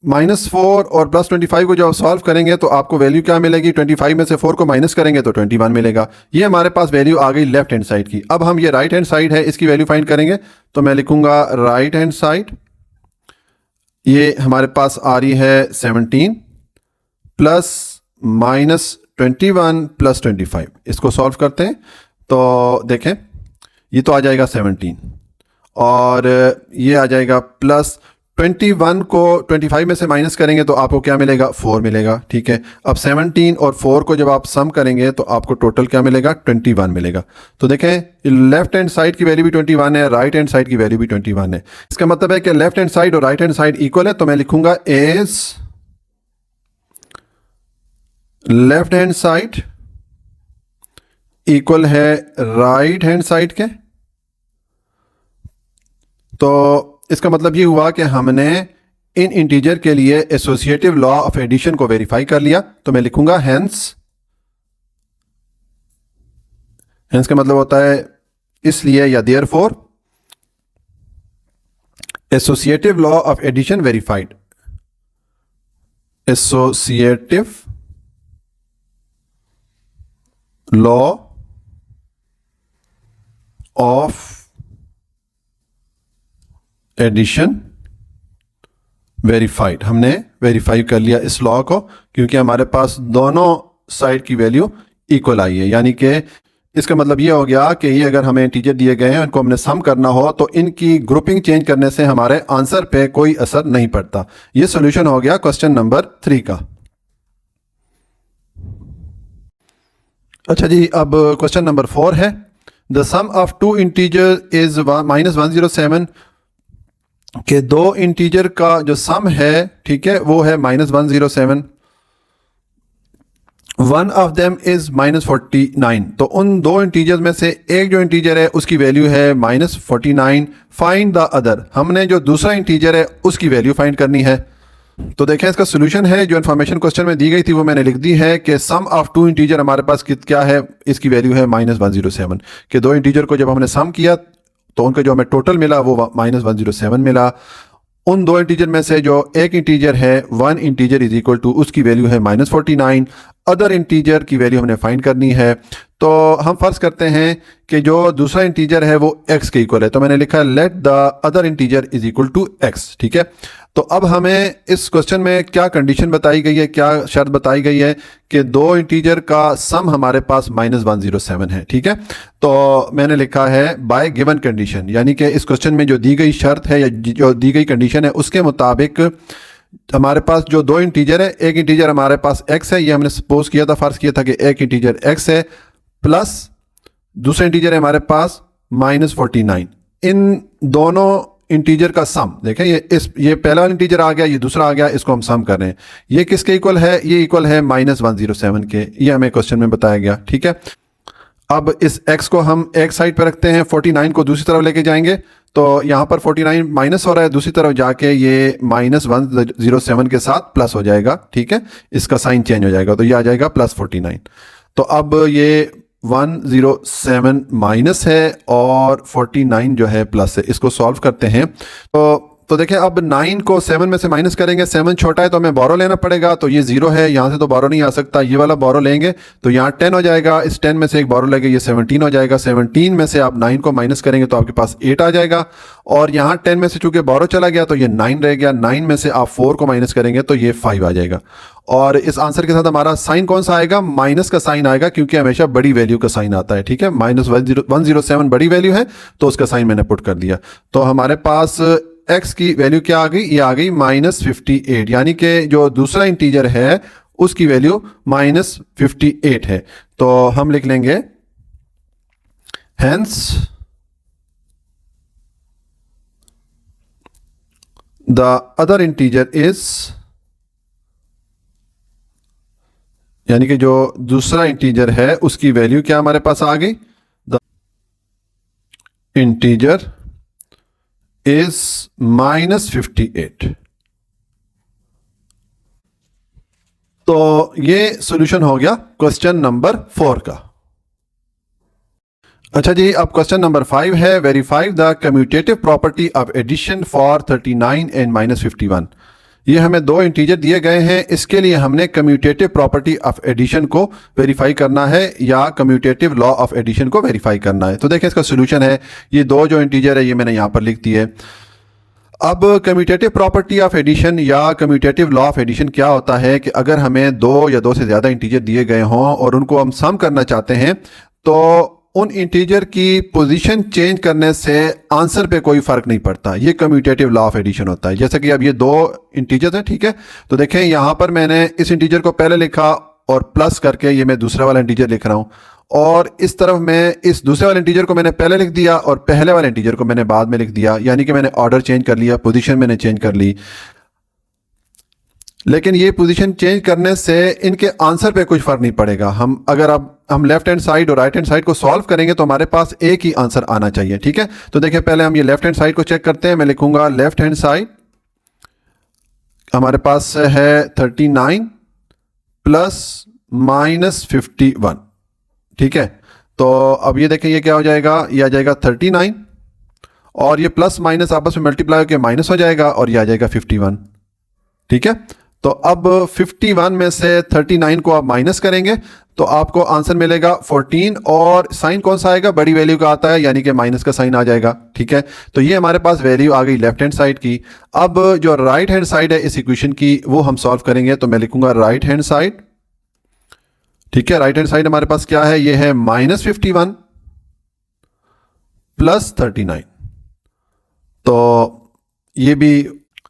Speaker 1: -4 और प्लस 25 को जब आप सॉल्व करेंगे तो आपको वैल्यू क्या मिलेगी, 25 में से 4 को माइनस करेंगे तो 21 मिलेगा। ये हमारे पास वैल्यू आ गई लेफ्ट हैंड साइड की। अब हम ये राइट हैंड साइड है इसकी वैल्यू फाइंड करेंगे। तो मैं लिखूंगा राइट हैंड साइड, ये हमारे पास आ रही है 17 प्लस -21 प्लस 25। इसको सॉल्व करते हैं तो देखें ये तो आ जाएगा 17 और ये आ जाएगा प्लस 21 को 25 में से माइनस करेंगे तो आपको क्या मिलेगा, 4 मिलेगा, ठीक है। अब 17 और 4 को जब आप सम करेंगे तो आपको टोटल क्या मिलेगा, 21 मिलेगा। तो देखें लेफ्ट हैंड साइड की वैल्यू भी 21 है, राइट हैंड साइड की वैल्यू भी 21 है। इसका मतलब है कि लेफ्ट हैंड साइड और राइट हैंड साइड इक्वल है। तो मैं लिखूंगा as left hand side equal है राइट हैंड साइड के। तो इसका मतलब ये हुआ कि हमने इन इंटीजर के लिए एसोसिएटिव लॉ ऑफ एडिशन को वेरीफाई कर लिया। तो मैं लिखूंगा हेंस का मतलब होता है इसलिए या therefore associative law of addition verified. Associative law of addition verified, हमने वेरीफाई कर लिया इस लॉ को, क्योंकि हमारे पास दोनों साइड की वैल्यू इक्वल आई है, यानी कि इसका मतलब ये हो गया कि ये अगर हमें इंटीजर दिए गए हैं, इनको हमने सम करना हो तो इनकी ग्रुपिंग चेंज करने से हमारे आंसर पे कोई असर नहीं पड़ता। ये सॉल्यूशन हो गया क्वेश्चन नंबर 3 का। अच्छा जी, अब क्वेश्चन नंबर 4 है, the sum of two integer is -107 के दो इंटीजर का जो सम है, ठीक है, वो है -107। One of them is -49। तो उन दो इंटीजर्स में से एक जो इंटीजर है उसकी वैल्यू है -49। फाइंड द अदर, हमने जो दूसरा इंटीजर है उसकी वैल्यू फाइंड करनी है। तो देखें इसका सोल्यूशन है, जो इन्फॉर्मेशन क्वेश्चन में दी गई थी वो मैंने लिख दी है कि सम ऑफ टू इंटीजर हमारे पास क्या है, इसकी वैल्यू है -107। कि दो इंटीजर को जब हमने सम किया तो उनका जो हमें टोटल मिला वो -107 मिला। उन दो इंटीजर में से जो एक इंटीजर है, one integer is equal to, उसकी वैल्यू है -49। अदर इंटीजर की वैल्यू हमने फाइंड करनी है। तो हम फर्ज करते हैं कि जो दूसरा इंटीजर है वो x के इक्वल है, तो मैंने लिखा let the other integer is equal to x, ठीक है। तो अब हमें इस क्वेश्चन में क्या कंडीशन बताई गई है, क्या शर्त बताई गई है कि दो इंटीजर का सम हमारे पास -107 है, ठीक है। तो मैंने लिखा है बाय गिवन कंडीशन, यानी कि इस क्वेश्चन में जो दी गई शर्त है या जो दी गई कंडीशन है उसके मुताबिक हमारे पास जो दो इंटीजर है, एक इंटीजर हमारे पास x है, ये हमने सपोज किया था, फर्ज किया था कि एक इंटीजर x है, प्लस दूसरा इंटीजर है हमारे पास -49। इन दोनों इंटीजर का सम देखें, ये पहला वाला इंटीजर आ गया, ये दूसरा आ गया, इसको हम सम कर रहे हैं। ये किसके इक्वल है, ये इक्वल है -107 के। ये हमें क्वेश्चन में बताया गया, ठीक है। अब इस x को हम एक साइड पर रखते हैं, 49 को दूसरी तरफ लेके जाएंगे, तो यहाँ पर 49 माइनस हो रहा है, दूसरी तरफ जाके ये -107 के साथ प्लस हो जाएगा, ठीक है। इसका साइन चेंज हो जाएगा, तो ये आ जाएगा +49। तो अब ये 107 माइनस है और 49 जो है प्लस है। इसको सॉल्व करते हैं तो देखें, अब 9 को 7 में से माइनस करेंगे, 7 छोटा है तो हमें बोरो लेना पड़ेगा, तो ये 0 है, यहाँ से तो बोरो नहीं आ सकता, ये वाला बोरो लेंगे तो यहाँ 10 हो जाएगा, इस 10 में से एक बोरो लेंगे, ये 17 हो जाएगा। 17 में से आप 9 को माइनस करेंगे तो आपके पास 8 आ जाएगा, और यहाँ 10 में से चूंकि बोरो चला गया तो ये 9 रह गया। 9 में से आप 4 को माइनस करेंगे तो ये 5 आ जाएगा। और इस आंसर के साथ हमारा साइन कौन सा आएगा, माइनस का साइन आएगा, क्योंकि हमेशा बड़ी वैल्यू का साइन आता है, ठीक है। -107 बड़ी वैल्यू है तो उसका साइन मैंने पुट कर दिया। तो हमारे पास x की वैल्यू क्या आ गई, ये आ गई -58, यानी कि जो दूसरा इंटीजर है उसकी वैल्यू -58 है। तो हम लिख लेंगे hence the other integer is, यानी कि जो दूसरा इंटीजर है उसकी वैल्यू क्या हमारे पास आ गई, द इंटीजर इज -58। तो ये सॉल्यूशन हो गया क्वेश्चन नंबर 4 का। अच्छा जी, अब क्वेश्चन नंबर 5 है, verify the commutative property of addition for 39 and -51। ये हमें दो इंटीजर दिए गए हैं, इसके लिए हमने कम्यूटेटिव प्रॉपर्टी ऑफ एडिशन को वेरीफाई करना है या कम्यूटेटिव लॉ ऑफ एडिशन को वेरीफाई करना है। तो देखें इसका सॉल्यूशन है, ये दो जो इंटीजर है ये मैंने यहाँ पर लिख दी है। अब कम्यूटेटिव प्रॉपर्टी ऑफ एडिशन या कम्यूटेटिव लॉ ऑफ एडिशन क्या होता है कि अगर हमें दो या दो से ज़्यादा इंटीजर दिए गए हों और उनको हम सम करना चाहते हैं, तो उन इंटीजर की पोजीशन चेंज करने से आंसर पे कोई फर्क नहीं पड़ता। ये कम्यूटेटिव लॉ ऑफ एडिशन होता है। जैसे कि अब ये दो इंटीजर हैं, ठीक है, तो देखें यहाँ पर मैंने इस इंटीजर को पहले लिखा और प्लस करके ये मैं दूसरा वाला इंटीजर लिख रहा हूँ, और इस तरफ मैं इस दूसरे वाले इंटीजर को मैंने पहले लिख दिया और पहले वाले इंटीजर को मैंने बाद में लिख दिया, यानी कि मैंने ऑर्डर चेंज कर लिया, पोजीशन मैंने चेंज कर ली। लेकिन ये पोजीशन चेंज करने से इनके आंसर पे कुछ फर्क नहीं पड़ेगा। अब हम लेफ्ट हैंड साइड और राइट हैंड साइड को सॉल्व करेंगे तो हमारे पास एक ही आंसर आना चाहिए, ठीक है। तो देखिए पहले हम ये लेफ्ट हैंड साइड को चेक करते हैं। मैं लिखूंगा लेफ्ट हैंड साइड हमारे पास है 39 प्लस -51, ठीक है। तो अब ये देखें ये क्या हो जाएगा, ये आ जाएगा 39 और ये प्लस माइनस आपस में मल्टीप्लाई होकर माइनस हो जाएगा और ये आ जाएगा 51, ठीक है। तो अब 51 में से 39 को आप माइनस करेंगे तो आपको आंसर मिलेगा 14, और साइन कौन सा आएगा, बड़ी वैल्यू का आता है, यानी कि माइनस का साइन आ जाएगा, ठीक है। तो ये हमारे पास वैल्यू आ गई लेफ्ट हैंड साइड की। अब जो राइट हैंड साइड है इस इक्वेशन की वो हम सॉल्व करेंगे। तो मैं लिखूंगा राइट हैंड साइड ठीक है, राइट हैंड साइड हमारे पास क्या है, ये है -51 प्लस 39। तो ये भी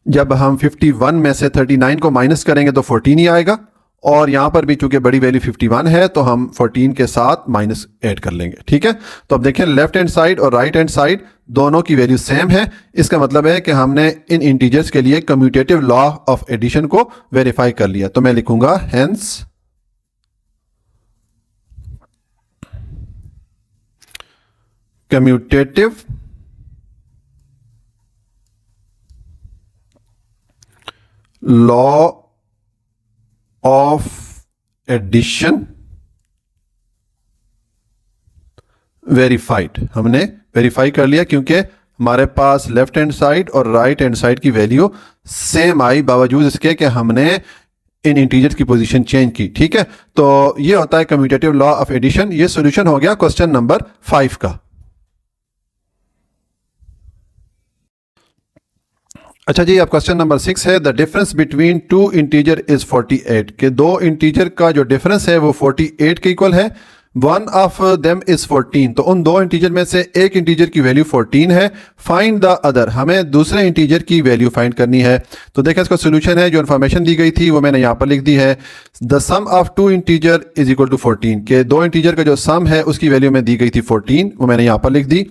Speaker 1: जब हम 51 में से 39 को माइनस करेंगे तो 14 ही आएगा, और यहां पर भी चूंकि बड़ी वैल्यू 51 है तो हम 14 के साथ माइनस ऐड कर लेंगे। ठीक है, तो अब देखें लेफ्ट हैंड साइड और राइट हैंड साइड दोनों की वैल्यू सेम है। इसका मतलब है कि हमने इन इंटीजर्स के लिए कम्यूटेटिव लॉ ऑफ एडिशन को वेरीफाई कर लिया। तो मैं लिखूंगा hence commutative law of addition verified. हमने वेरीफाई कर लिया क्योंकि हमारे पास लेफ्ट हैंड साइड और राइट हैंड साइड की वैल्यू सेम आई, बावजूद इसके कि हमने इन इंटीजर्स की पोजीशन चेंज की। ठीक है, तो ये होता है कम्यूटेटिव लॉ ऑफ एडिशन। ये सॉल्यूशन हो गया क्वेश्चन नंबर 5 का। अच्छा जी, अब क्वेश्चन नंबर 6 है, the difference between two integer is 48। के दो इंटीजर का जो डिफरेंस है वो 48 के इक्वल है। One of them is 14। तो उन दो इंटीजर में से एक इंटीजर की वैल्यू 14 है। फाइंड द अदर, हमें दूसरे इंटीजर की वैल्यू फाइंड करनी है। तो देखिए इसका सोल्यूशन है, जो इन्फॉर्मेशन दी गई थी वो मैंने यहाँ पर लिख दी है। The sum of two integer is equal to 14। के दो इंटीजर का जो सम है उसकी वैल्यू में दी गई थी 14, वो मैंने यहाँ पर लिख दी।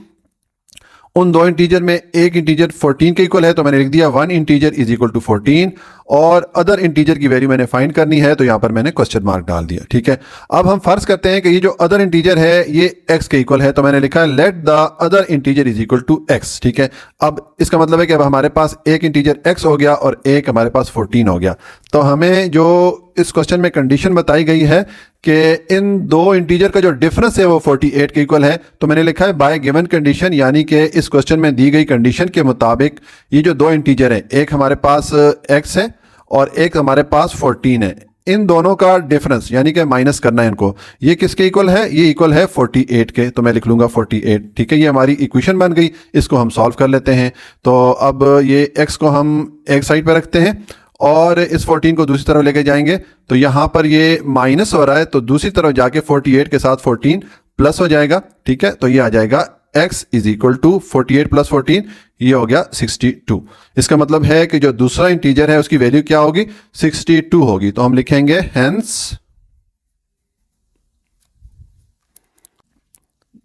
Speaker 1: उन दो इंटीजर में एक इंटीजर 14 के इक्वल है तो मैंने लिख दिया one integer is equal to 14, और अदर इंटीजर की वैल्यू मैंने फाइंड करनी है तो यहां पर मैंने क्वेश्चन मार्क डाल दिया। ठीक है, अब हम फर्ज करते हैं कि ये जो अदर इंटीजर है ये x के इक्वल है, तो मैंने लिखा है let the other integer is equal to x। ठीक है, अब इसका मतलब है कि अब हमारे पास एक इंटीजर x हो गया और एक हमारे पास 14 हो गया। तो हमें जो इस क्वेश्चन में कंडीशन बताई गई है कि इन दो इंटीजर का जो डिफरेंस है वो 48 के इक्वल है, तो मैंने लिखा है बाय गिवन कंडीशन, यानी कि इस क्वेश्चन में दी गई कंडीशन के मुताबिक ये जो दो इंटीजर है, एक हमारे पास x है और एक हमारे पास 14 है, इन दोनों का डिफरेंस यानी कि माइनस करना है इनको, ये किसके इक्वल है, ये इक्वल है 48 के। तो मैं लिख लूंगा 48। ठीक है, ये हमारी इक्वेशन बन गई, इसको हम सॉल्व कर लेते हैं। तो अब ये x को हम एक साइड पर रखते हैं और इस 14 को दूसरी तरफ लेके जाएंगे, तो यहां पर ये माइनस हो रहा है तो दूसरी तरफ जाके 48 के साथ 14 प्लस हो जाएगा। ठीक है, तो ये आ जाएगा x is equal to 48 plus 14, ये हो गया 62। इसका मतलब है कि जो दूसरा इंटीजर है उसकी वैल्यू क्या होगी, 62 होगी। तो हम लिखेंगे hence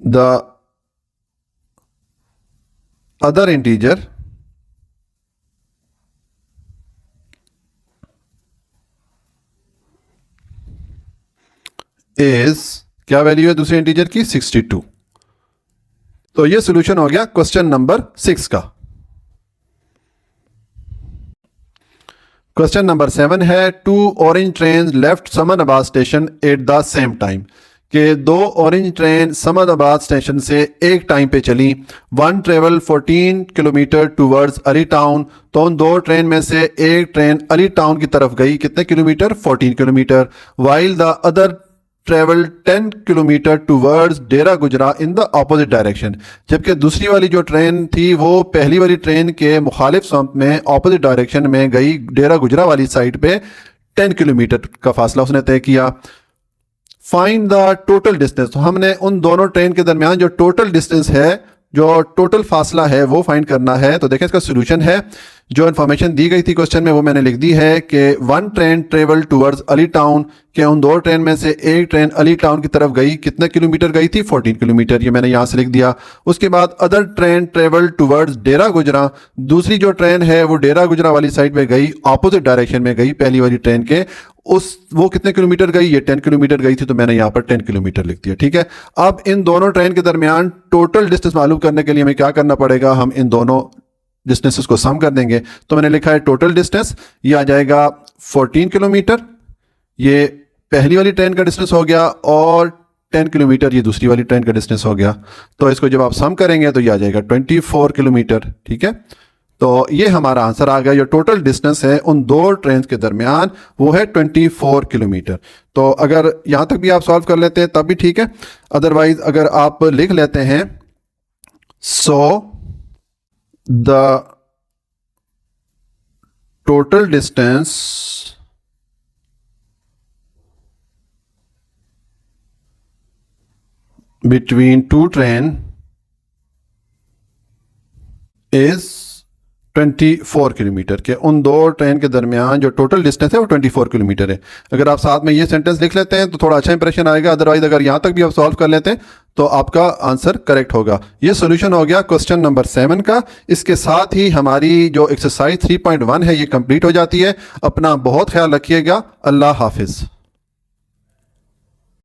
Speaker 1: the other integer is, क्या वैल्यू है दूसरे इंटीजर की, 62। तो ये सोल्यूशन हो गया क्वेश्चन नंबर 6 का। क्वेश्चन नंबर 7 है, two orange train left Samanabad station at the same time. के दो ऑरेंज ट्रेन समनाबाद स्टेशन से एक टाइम पे चली। One travel 14 kilometre towards Ali town. तो उन दो ट्रेन में से एक ट्रेन अली टाउन की तरफ गई, कितने kilometre, 14 kilometre. While the other travel 10 kilometre towards Dera Gujra in the opposite direction. जबकि दूसरी वाली जो ट्रेन थी वो पहली वाली ट्रेन के मुखालिफ समत में ऑपोजिट डायरेक्शन में गई, डेरा गुजरा वाली साइड पे 10 किलोमीटर का फासला उसने तय किया। Find the total distance. तो हमने उन दोनों ट्रेन के दरमियान जो टोटल डिस्टेंस है, जो टोटल फासला है वो फाइंड करना है। तो देखें इसका सोल्यूशन है, जो इन्फॉर्मेशन दी गई थी क्वेश्चन में वो मैंने लिख दी है कि one train travel towards Ali town, के उन दो ट्रेन में से एक ट्रेन अली टाउन की तरफ गई, कितने किलोमीटर गई थी, 14 किलोमीटर, ये मैंने यहाँ से लिख दिया। उसके बाद other train travel towards Dera गुजरा, दूसरी जो ट्रेन है वो डेरा गुजरा वाली साइड पे गई, ऑपोजिट डायरेक्शन में गई पहली वाली ट्रेन के, वो कितने किलोमीटर गई, ये 10 किलोमीटर गई थी, तो मैंने यहाँ पर 10 किलोमीटर लिख दिया। ठीक है, अब इन दोनों ट्रेन के दरमियान टोटल डिस्टेंस मालूम करने के लिए हमें क्या करना पड़ेगा, हम इन दोनों डिस्टेंसेस को सम कर देंगे। तो मैंने लिखा है टोटल डिस्टेंस, ये आ जाएगा 14 किलोमीटर, ये पहली वाली ट्रेन का डिस्टेंस हो गया, और 10 किलोमीटर ये दूसरी वाली ट्रेन का डिस्टेंस हो गया। तो इसको जब आप सम करेंगे तो ये आ जाएगा 24 किलोमीटर। ठीक है, तो ये हमारा आंसर आ गया। जो टोटल डिस्टेंस है उन दो ट्रेन के दरमियान वो है 24 किलोमीटर। तो अगर यहां तक भी आप सॉल्व कर लेते हैं तब भी ठीक है, अदरवाइज अगर आप लिख लेते हैं so the total distance between two train is 24 kilometre के उन दो ट्रेन के दरमियान जो टोटल डिस्टेंस है वो 24 किलोमीटर है। अगर आप साथ में ये सेंटेंस लिख लेते हैं तो थोड़ा अच्छा इंप्रेशन आएगा, अदरवाइज अगर यहाँ तक भी आप सॉल्व कर लेते हैं तो आपका आंसर करेक्ट होगा। ये सॉल्यूशन हो गया क्वेश्चन नंबर 7 का। इसके साथ ही हमारी जो एक्सरसाइज 3.1 है ये कंप्लीट हो जाती है। अपना बहुत ख्याल रखिएगा। अल्लाह हाफिज़।